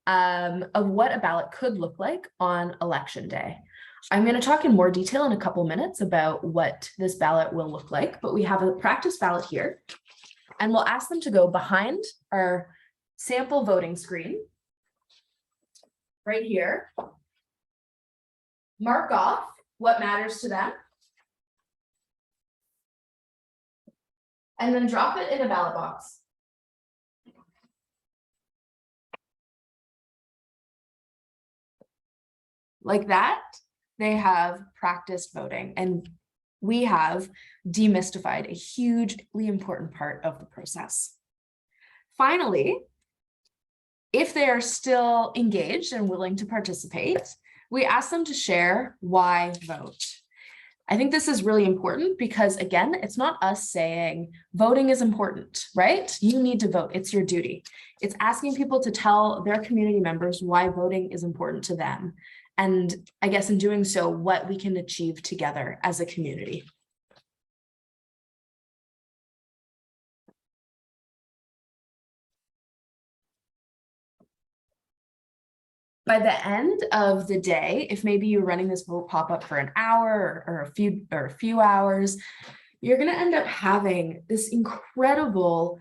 of what a ballot could look like on election day. I'm going to talk in more detail in a couple minutes about what this ballot will look like, but we have a practice ballot here, and we'll ask them to go behind our sample voting screen right here. Mark off what matters to them, and then drop it in a ballot box. Like that, they have practiced voting, and we have demystified a hugely important part of the process. Finally, if they are still engaged and willing to participate, we ask them to share why vote. I think this is really important because, again, it's not us saying voting is important, right? You need to vote. It's your duty. It's asking people to tell their community members why voting is important to them. And I guess in doing so, what we can achieve together as a community. By the end of the day, if maybe you're running this vote pop-up for an hour or a few hours, you're going to end up having this incredible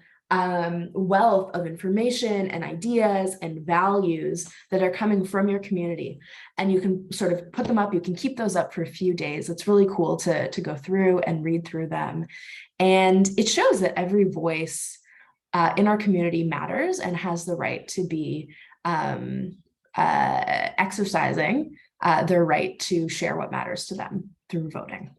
wealth of information and ideas and values that are coming from your community. And you can sort of put them up. You can keep those up for a few days. It's really cool to go through and read through them. And it shows that every voice in our community matters and has the right to be exercising their right to share what matters to them through voting.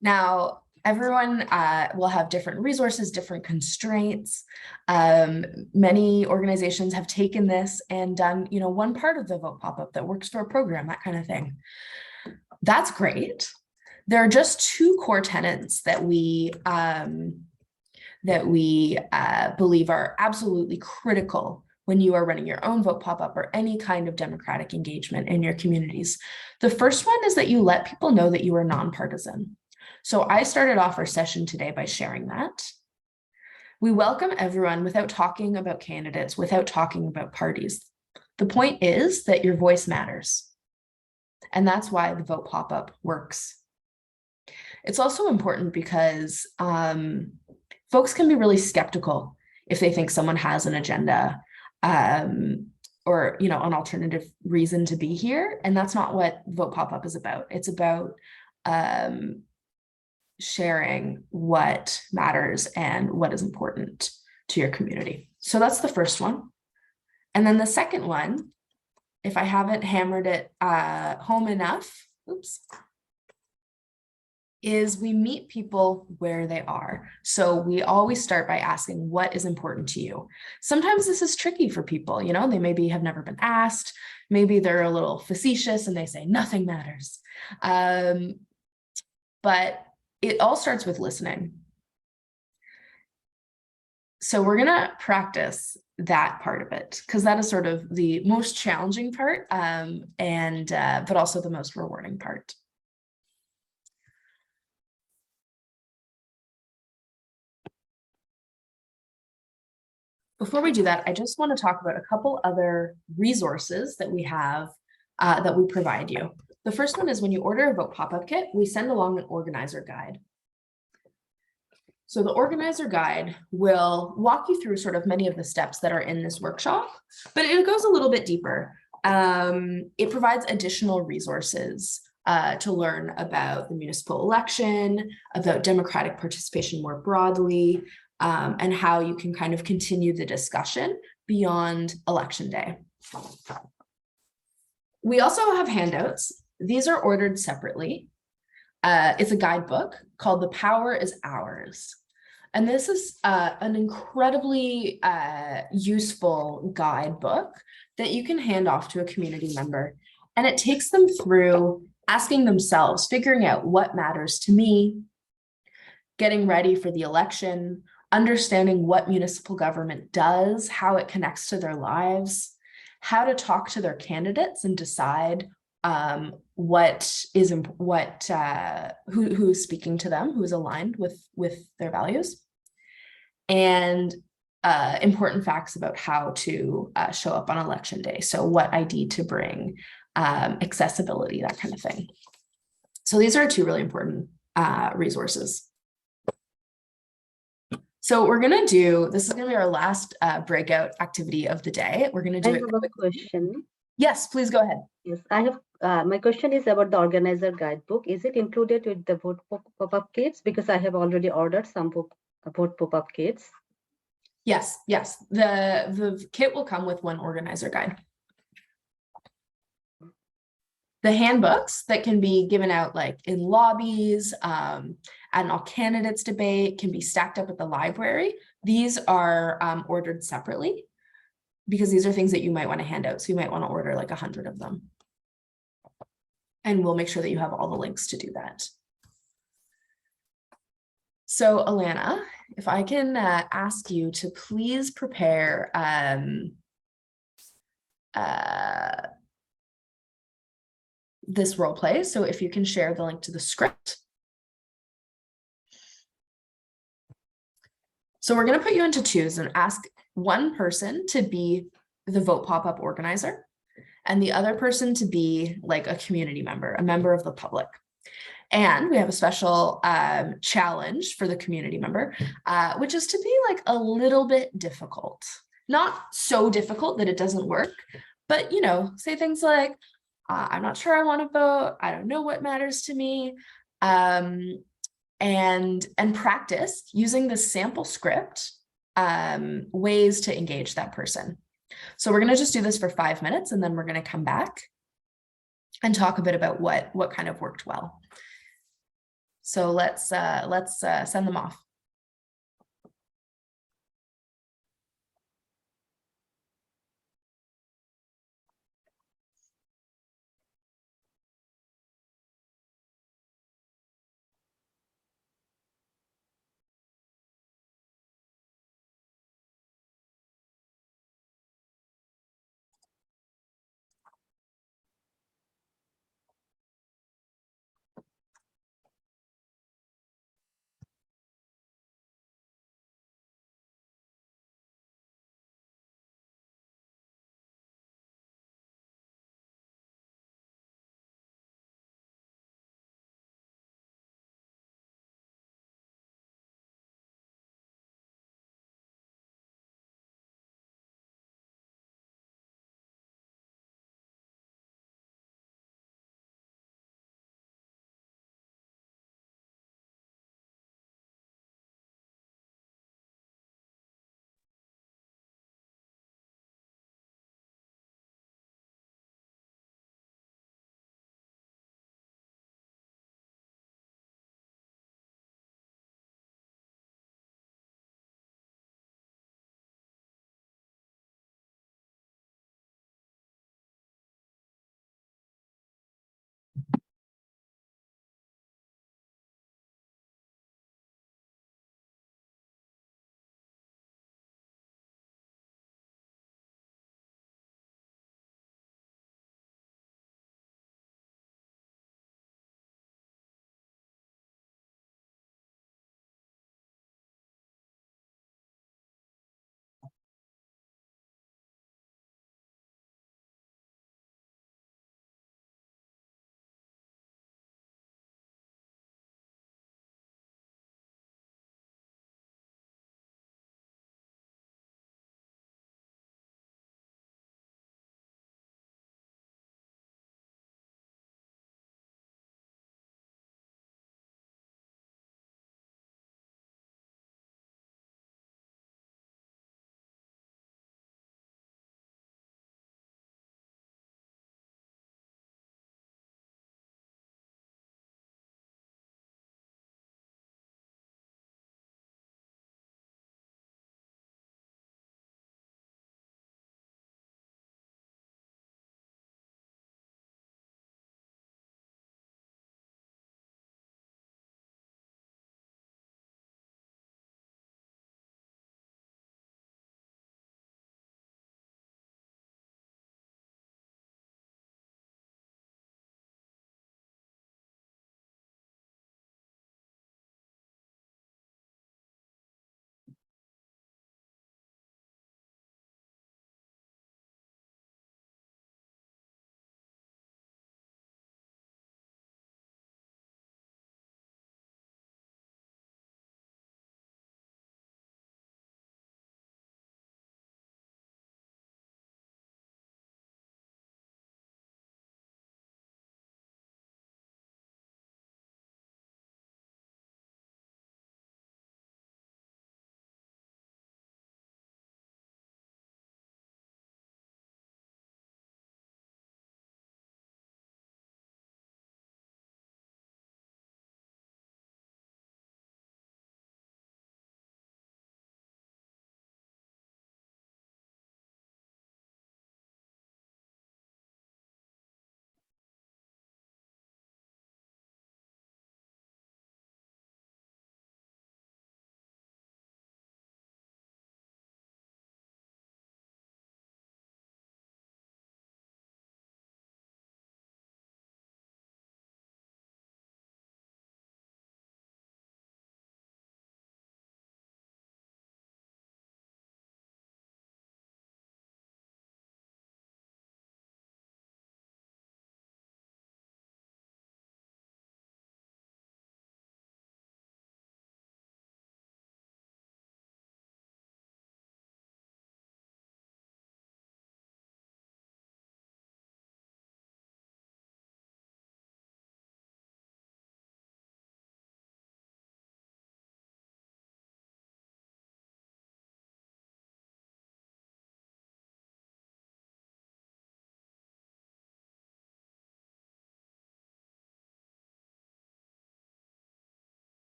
Now, everyone will have different resources, different constraints. Many organizations have taken this and done, one part of the vote pop-up that works for a program, that kind of thing. That's great. There are just two core tenets that we believe are absolutely critical when you are running your own vote pop-up or any kind of democratic engagement in your communities. The first one is that you let people know that you are nonpartisan. So I started off our session today by sharing that. We welcome everyone without talking about candidates, without talking about parties. The point is that your voice matters. And that's why the vote pop-up works. It's also important because folks can be really skeptical if they think someone has an agenda or an alternative reason to be here. And that's not what vote pop-up is about. It's about sharing what matters and what is important to your community. So that's the first one. And then the second one, if I haven't hammered it home enough, is we meet people where they are. So we always start by asking, what is important to you? Sometimes this is tricky for people, they maybe have never been asked, maybe they're a little facetious and they say nothing matters. But it all starts with listening. So we're gonna practice that part of it because that is sort of the most challenging part but also the most rewarding part. Before we do that, I just want to talk about a couple other resources that we have that we provide you. The first one is when you order a vote pop-up kit, we send along an organizer guide. So the organizer guide will walk you through sort of many of the steps that are in this workshop, but it goes a little bit deeper. It provides additional resources to learn about the municipal election, about democratic participation more broadly, and how you can kind of continue the discussion beyond election day. We also have handouts. These are ordered separately. It's a guidebook called The Power is Ours. And this is an incredibly useful guidebook that you can hand off to a community member. And it takes them through asking themselves, figuring out what matters to me, getting ready for the election, understanding what municipal government does, how it connects to their lives, how to talk to their candidates and decide who's speaking to them, who's aligned with their values, and important facts about how to show up on election day. So what ID to bring, accessibility, that kind of thing. So these are two really important resources. So we're gonna do, this is gonna be our last breakout activity of the day. We're gonna do I it. have a question. Yes, please go ahead. Yes, I have. My question is about the organizer guidebook. Is it included with the vote pop-up kits? Because I have already ordered some vote pop-up kits. Yes, yes. The kit will come with one organizer guide. The handbooks that can be given out like in lobbies, at an all candidates debate, can be stacked up at the library. These are ordered separately because these are things that you might want to hand out. So you might want to order like 100 of them. And we'll make sure that you have all the links to do that. So Alana, if I can ask you to please prepare this role play. So if you can share the link to the script. So we're going to put you into twos and ask one person to be the vote pop-up organizer and the other person to be like a community member, a member of the public. And we have a special challenge for the community member, which is to be like a little bit difficult. Not so difficult that it doesn't work, but you know, say things like, I'm not sure I want to vote. I don't know what matters to me. And practice using the sample script ways to engage that person. So we're going to just do this for 5 minutes and then we're going to come back and talk a bit about what kind of worked well. So let's send them off.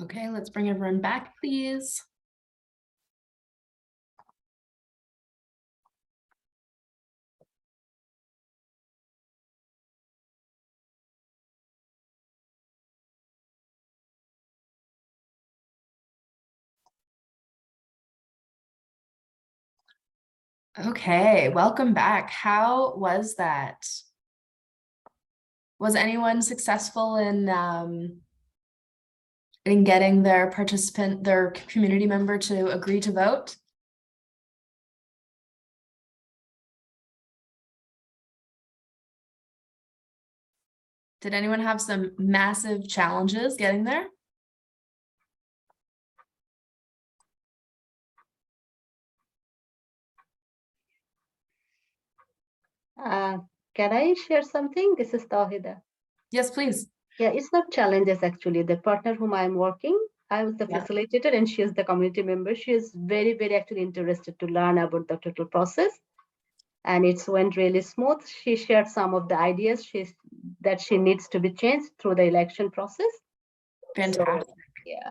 Okay, let's bring everyone back, please. Okay, welcome back. How was that? Was anyone successful in getting their community member to agree to vote? Did anyone have some massive challenges getting there? Can I share something? This is Tawhida. Yes, please. Yeah, it's not challenges actually. The partner whom I'm working, I was the Yeah. facilitator and she is the community member. She is very, very actually interested to learn about the total process. And it's went really smooth. She shared some of the ideas that she needs to be changed through the election process. Fantastic. So, yeah,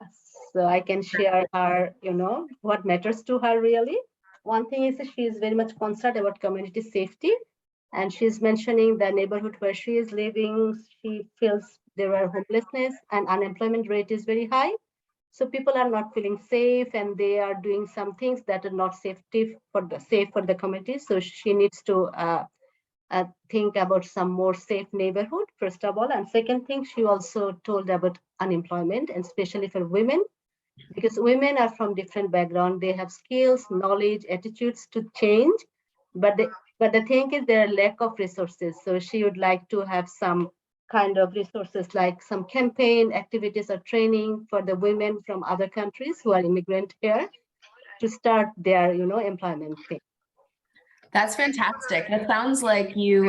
so I can share her, what matters to her really. One thing is that she is very much concerned about community safety. And she's mentioning the neighborhood where she is living, she feels there are homelessness and unemployment rate is very high. So people are not feeling safe and they are doing some things that are not safe for the community. So she needs to think about some more safe neighborhood, first of all. And second thing, she also told about unemployment, and especially for women, because women are from different background. They have skills, knowledge, attitudes to change, but the thing is there are lack of resources. So she would like to have some kind of resources like some campaign activities or training for the women from other countries who are immigrant here to start their employment thing. That's fantastic. That sounds like you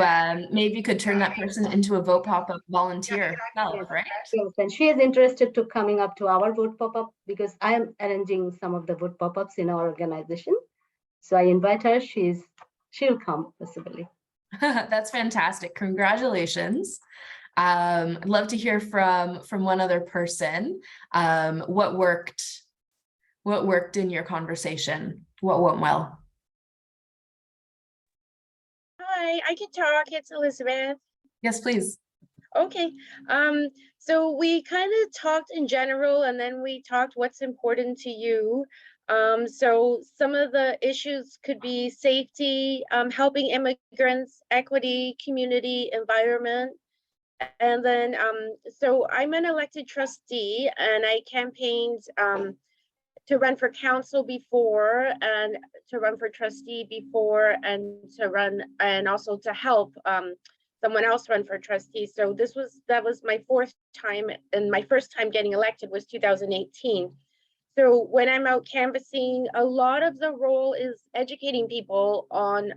maybe could turn that person into a Vote PopUp volunteer herself, right? Yes, and she is interested to coming up to our Vote PopUp because I am arranging some of the Vote PopUps in our organization. So I invite her. She'll come possibly. That's fantastic. Congratulations. I'd love to hear from one other person. What worked in your conversation? What went well? Hi, I can talk. It's Elizabeth. Yes, please. Okay. So we kind of talked in general, and then we talked what's important to you. So some of the issues could be safety, helping immigrants, equity, community, environment. And then, so I'm an elected trustee, and I campaigned to run for council before, and to run for trustee before, and to run, and also to help someone else run for trustee. So that was my fourth time, and my first time getting elected was 2018. So when I'm out canvassing, a lot of the role is educating people on,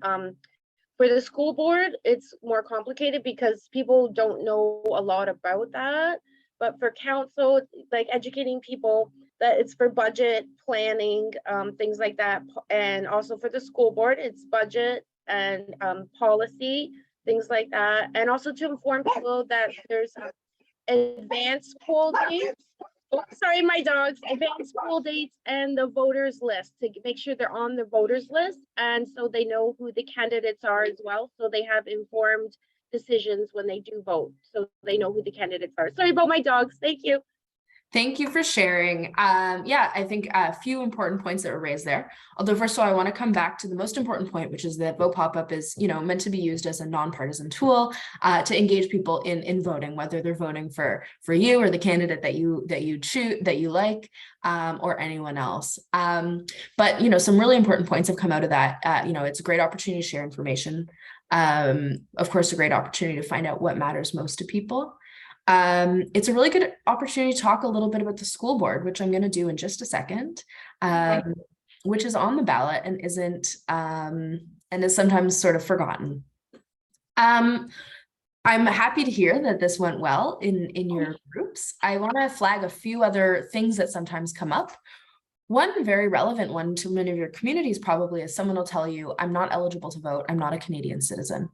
for the school board, it's more complicated because people don't know a lot about that. But for council, like educating people that it's for budget planning, things like that. And also for the school board, it's budget and policy, things like that. And also to inform people that there's advanced poll dates. Oh, sorry, my dogs. Advanced poll dates and the voters list to make sure they're on the voters list, and so they know who the candidates are as well. So they have informed decisions when they do vote. So they know who the candidates are. Sorry about my dogs. Thank you. Thank you for sharing. Yeah, I think a few important points that were raised there. Although first of all, I want to come back to the most important point, which is that Vote PopUp is, meant to be used as a nonpartisan tool to engage people in voting, whether they're voting for you or the candidate that you choose, that you like, or anyone else. But some really important points have come out of that. It's a great opportunity to share information. Of course, a great opportunity to find out what matters most to people. It's a really good opportunity to talk a little bit about the school board, which I'm going to do in just a second, which is on the ballot and isn't, and is sometimes sort of forgotten. I'm happy to hear that this went well in your groups. I want to flag a few other things that sometimes come up. One very relevant one to many of your communities probably is someone will tell you, I'm not eligible to vote. I'm not a Canadian citizen.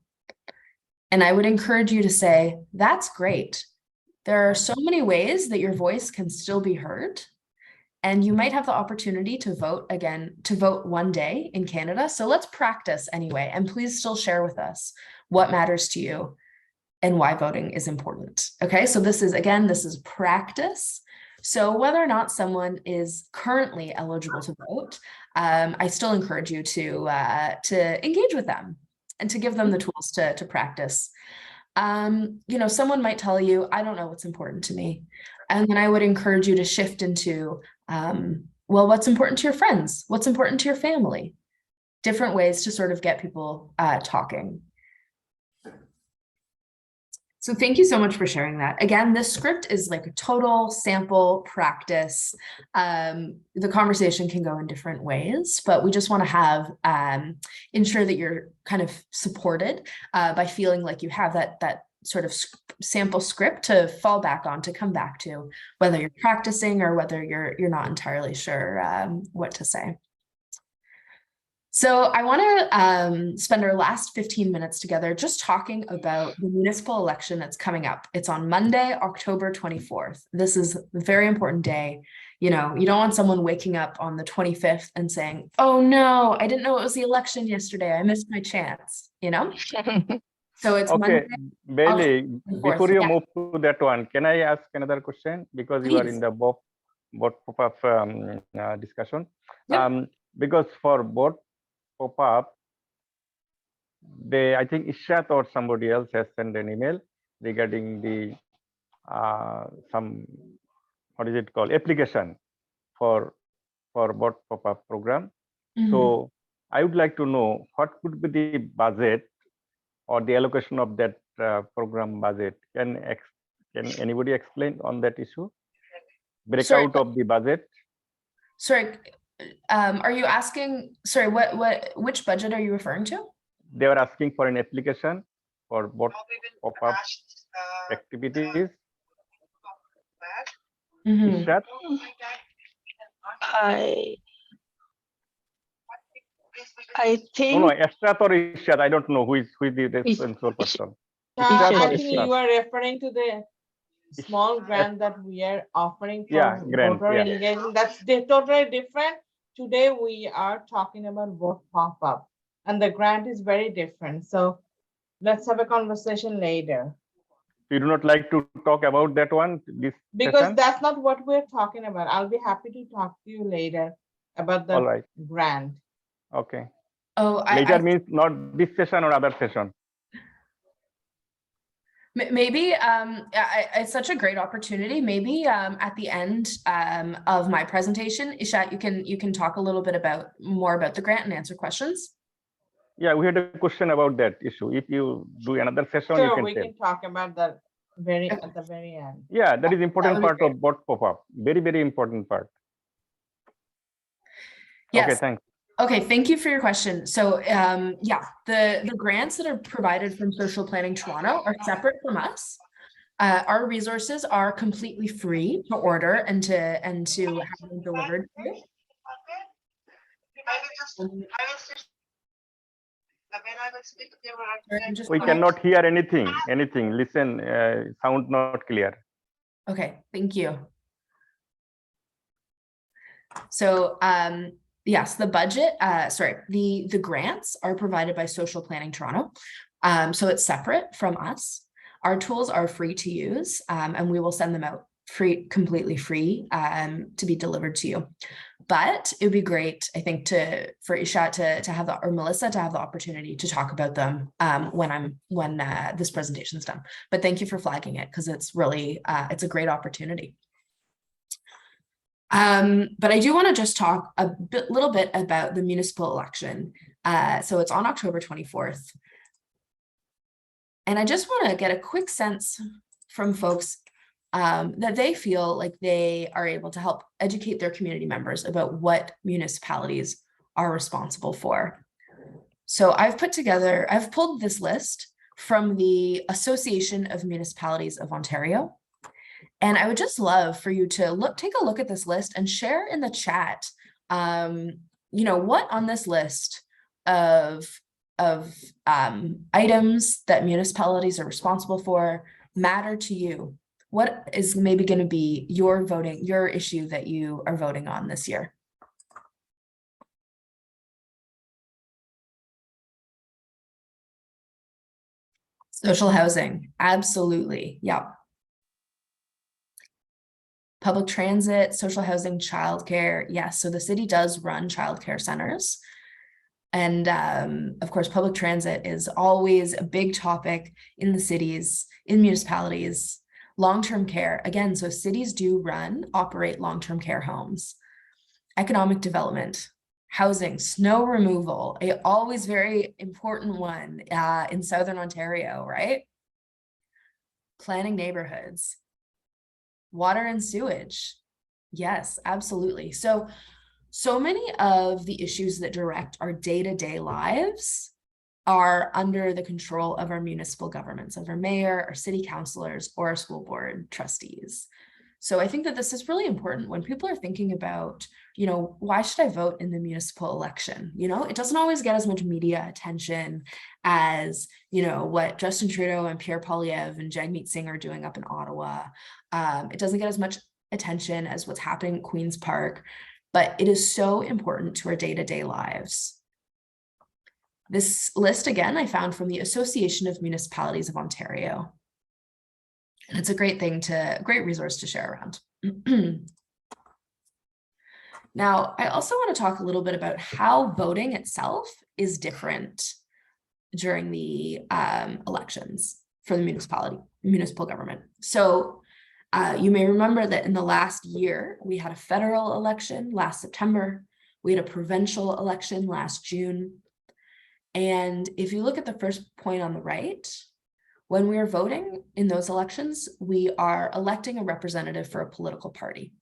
And I would encourage you to say, that's great. There are so many ways that your voice can still be heard. And you might have the opportunity to vote again, to vote one day in Canada. So let's practice anyway. And please still share with us what matters to you and why voting is important. Okay, so this is practice. So whether or not someone is currently eligible to vote, I still encourage you to engage with them and to give them the tools to practice. Someone might tell you, I don't know what's important to me. And then I would encourage you to shift into, well, what's important to your friends? What's important to your family? Different ways to sort of get people talking. So thank you so much for sharing that. Again, this script is like a total sample practice. The conversation can go in different ways, but we just want to have ensure that you're kind of supported by feeling like you have that sort of sample script to fall back on, to come back to, whether you're practicing or whether you're not entirely sure what to say. So I want to spend our last 15 minutes together just talking about the municipal election that's coming up. It's on Monday, October 24th. This is a very important day. You know, you don't want someone waking up on the 25th and saying, oh no, I didn't know it was the election yesterday. I missed my chance, you know? So it's okay, Monday, Bailey, before you yeah. move to that one, can I ask another question? Because you are in the both PopUp discussion. Yep. Because for both PopUp, I think Ishat or somebody else has sent an email regarding the some, what is it called, application for both PopUp program. So I would like to know what could be the budget or the allocation of that program budget. Can anybody explain on that issue? Breakout of the budget. Sorry, are you asking, sorry, which budget are you referring to? They were asking for an application for both PopUp activities. Ishat? I think. No, Ashrat or Ishat. I don't know who is the responsible person. I think you are referring to the small grant that we are offering for voter engagement. That's totally different. Today we are talking about vote pop-up, and the grant is very different. So let's have a conversation later. You do not like to talk about that one Because session? that's not what we're talking about. I'll be happy to talk to you later about the grant. Okay. Oh, later means not this session or other session. Maybe it's such a great opportunity. Maybe at the end of my presentation, Ishat, you can talk a little bit more about the grant and answer questions. Yeah, we had a question about that issue. If you do another session, sure, you can we tell. can talk about that at the very end. Yeah, that is important part of both PopUp. Very, very important part. Yes. Okay, thanks. Okay, thank you for your question. So yeah, the grants that are provided from Social Planning Toronto are separate from us. Our resources are completely free to order and to have them delivered to you. We cannot hear anything. Listen, sound not clear. Okay, thank you. So yes, the budget, the grants are provided by Social Planning Toronto. So it's separate from us. Our tools are free to use, and we will send them out completely free to be delivered to you. But it would be great, I think, for Ishat to have or Melissa to have the opportunity to talk about them when this presentation is done. But thank you for flagging it, because it's really it's a great opportunity. But I do want to just talk a little bit about the municipal election. So it's on October 24th. And I just want to get a quick sense from folks that they feel like they are able to help educate their community members about what municipalities are responsible for. So I've pulled this list from the Association of Municipalities of Ontario. And I would just love for you to take a look at this list and share in the chat, what on this list of items that municipalities are responsible for matter to you. what is maybe going to be your issue that you are voting on this year? Social housing, absolutely. Yeah. Public transit, social housing, childcare. Yes, so the city does run childcare centers. And of course, public transit is always a big topic in the cities, in municipalities. Long-term care, again, so cities do operate long-term care homes. Economic development, housing, snow removal, a always very important one in Southern Ontario, right? Planning neighborhoods, water and sewage. Yes, absolutely. So many of the issues that direct our day-to-day lives are under the control of our municipal governments, of our mayor, our city councilors, or our school board trustees. So I think that this is really important when people are thinking about, why should I vote in the municipal election? It doesn't always get as much media attention as, what Justin Trudeau and Pierre Poilievre and Jagmeet Singh are doing up in Ottawa. It doesn't get as much attention as what's happening at Queen's Park, but it is so important to our day-to-day lives. This list, again, I found from the Association of Municipalities of Ontario. And it's a great resource to share around. Now, I also want to talk a little bit about how voting itself is different during the elections for the municipal government. So you may remember that in the last year, we had a federal election last September. We had a provincial election last June. And if you look at the first point on the right, when we are voting in those elections, we are electing a representative for a political party.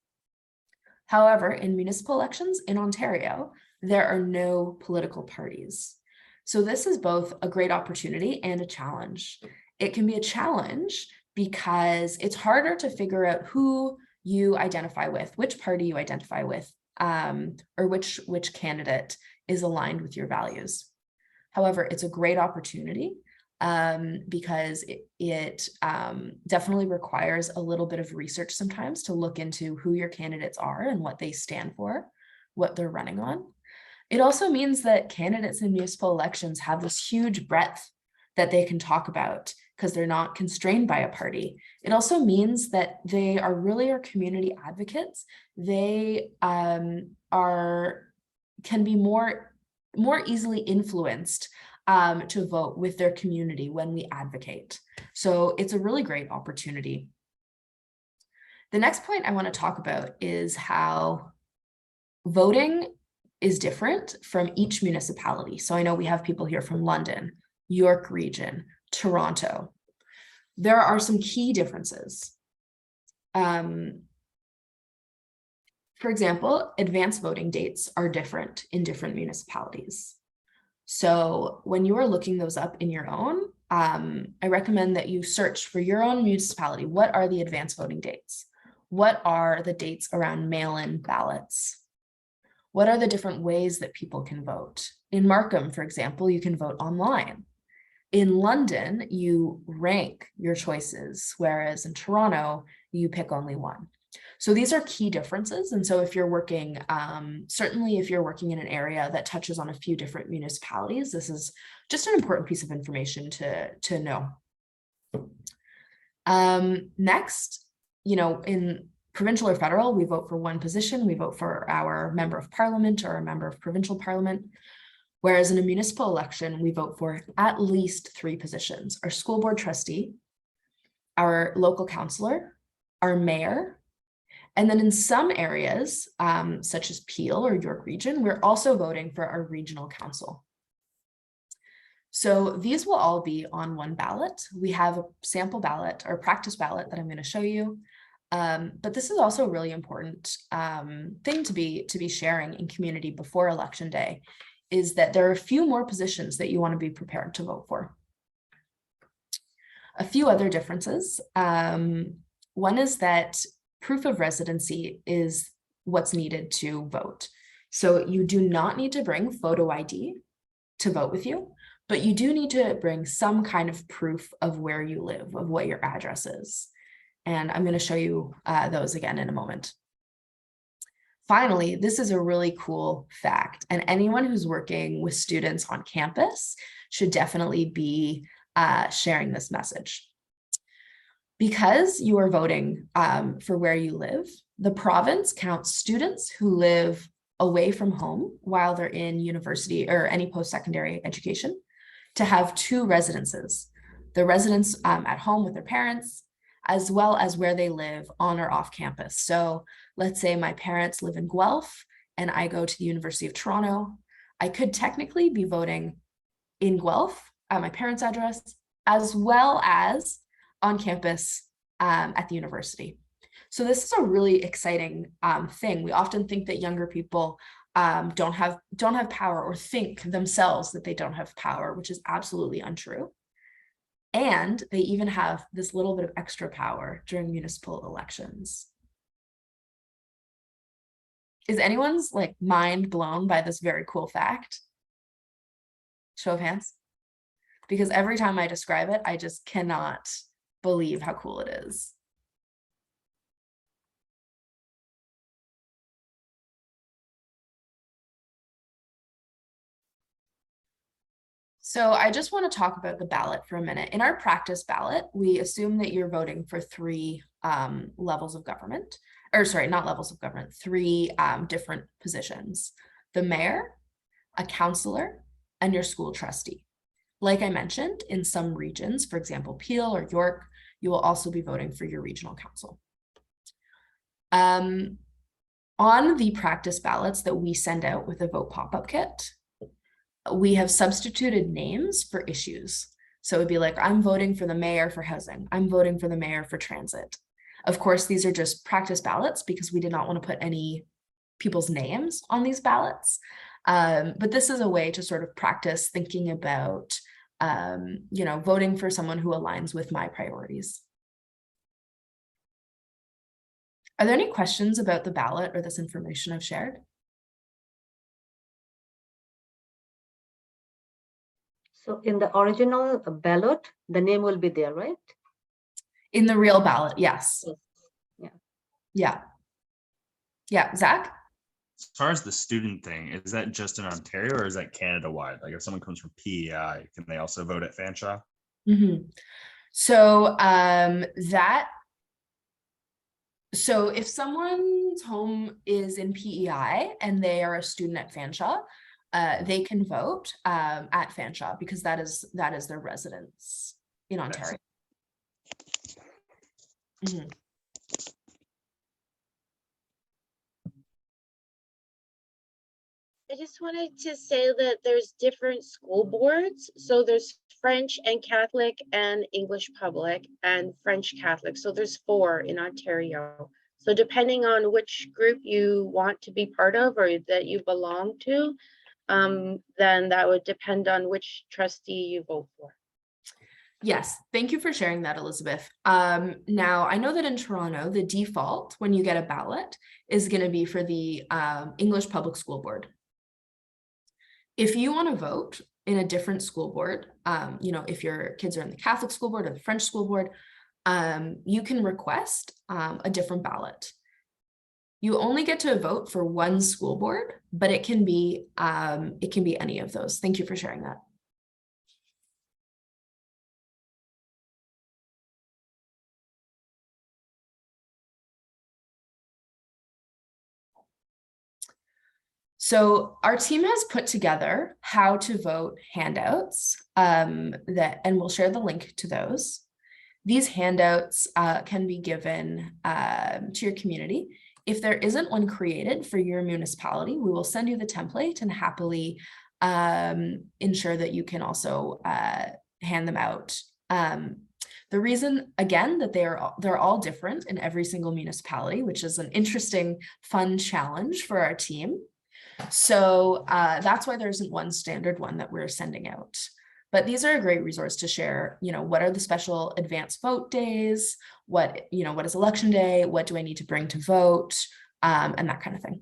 However, in municipal elections in Ontario, there are no political parties. So this is both a great opportunity and a challenge. It can be a challenge because it's harder to figure out who you identify with, which party you identify with, or which candidate is aligned with your values. However, it's a great opportunity because it definitely requires a little bit of research sometimes to look into who your candidates are and what they stand for, what they're running on. It also means that candidates in municipal elections have this huge breadth that they can talk about because they're not constrained by a party. It also means that they are really our community advocates. They can be more easily influenced to vote with their community when we advocate. So it's a really great opportunity. The next point I want to talk about is how voting is different from each municipality. So I know we have people here from London, York Region, Toronto. There are some key differences. For example, advance voting dates are different in different municipalities. So when you are looking those up in your own, I recommend that you search for your own municipality. What are the advance voting dates? What are the dates around mail-in ballots? What are the different ways that people can vote? In Markham, for example, you can vote online. In London, you rank your choices, whereas in Toronto, you pick only one. So these are key differences. And so if you're working, certainly if you're working in an area that touches on a few different municipalities, this is just an important piece of information to know. Next, in provincial or federal, we vote for one position. We vote for our member of parliament or a member of provincial parliament. Whereas in a municipal election, we vote for at least 3 positions: our school board trustee, our local councillor, our mayor, and then in some areas, such as Peel or York Region, we're also voting for our regional council. So these will all be on one ballot. We have a sample ballot or practice ballot that I'm going to show you. But this is also a really important thing to be sharing in community before election day, is that there are a few more positions that you want to be prepared to vote for. A few other differences. One is that proof of residency is what's needed to vote. So you do not need to bring photo ID to vote with you, but you do need to bring some kind of proof of where you live, of what your address is. And I'm going to show you those again in a moment. Finally, this is a really cool fact, and anyone who's working with students on campus should definitely be sharing this message. Because you are voting for where you live, the province counts students who live away from home while they're in university or any post-secondary education to have 2 residences. The residence at home with their parents, as well as where they live on or off campus. So let's say my parents live in Guelph and I go to the University of Toronto. I could technically be voting in Guelph at my parents' address, as well as on campus at the university. So this is a really exciting thing. We often think that younger people don't have power, or think themselves that they don't have power, which is absolutely untrue. And they even have this little bit of extra power during municipal elections. Is anyone's like mind blown by this very cool fact? Show of hands. Because every time I describe it, I just cannot believe how cool it is. So I just want to talk about the ballot for a minute. In our practice ballot, we assume that you're voting for 3 levels of government, or sorry, not levels of government, 3 different positions: the mayor, a councillor, and your school trustee. Like I mentioned, in some regions, for example, Peel or York, you will also be voting for your regional council. On the practice ballots that we send out with the Vote Pop-Up Kit, we have substituted names for issues. So it'd be like, I'm voting for the mayor for housing. I'm voting for the mayor for transit. Of course, these are just practice ballots because we did not want to put any people's names on these ballots. But this is a way to sort of practice thinking about, voting for someone who aligns with my priorities. Are there any questions about the ballot or this information I've shared? So in the original ballot, the name will be there, right? In the real ballot, yes. Yeah. Yeah. Yeah, Zach? As far as the student thing, is that just in Ontario or is that Canada-wide? Like if someone comes from PEI, can they also vote at Fanshawe? Mm-hmm. So so if someone's home is in PEI and they are a student at Fanshawe, they can vote at Fanshawe because that is their residence in Ontario. Mm-hmm. I just wanted to say that there's different school boards. So there's French and Catholic and English public and French Catholic. So there's 4 in Ontario. So depending on which group you want to be part of or that you belong to, then that would depend on which trustee you vote for. Yes, thank you for sharing that, Elizabeth. Now, I know that in Toronto, the default when you get a ballot is going to be for the English Public School Board. If you want to vote in a different school board, if your kids are in the Catholic School Board or the French School Board, you can request a different ballot. You only get to vote for one school board, but it can be any of those. Thank you for sharing that. So our team has put together how to vote handouts and we'll share the link to those. These handouts can be given to your community. If there isn't one created for your municipality, we will send you the template and happily ensure that you can also hand them out. The reason, again, that they're all different in every single municipality, which is an interesting, fun challenge for our team. So that's why there isn't one standard one that we're sending out. But these are a great resource to share, what are the special advance vote days? What is election day? What do I need to bring to vote? And that kind of thing.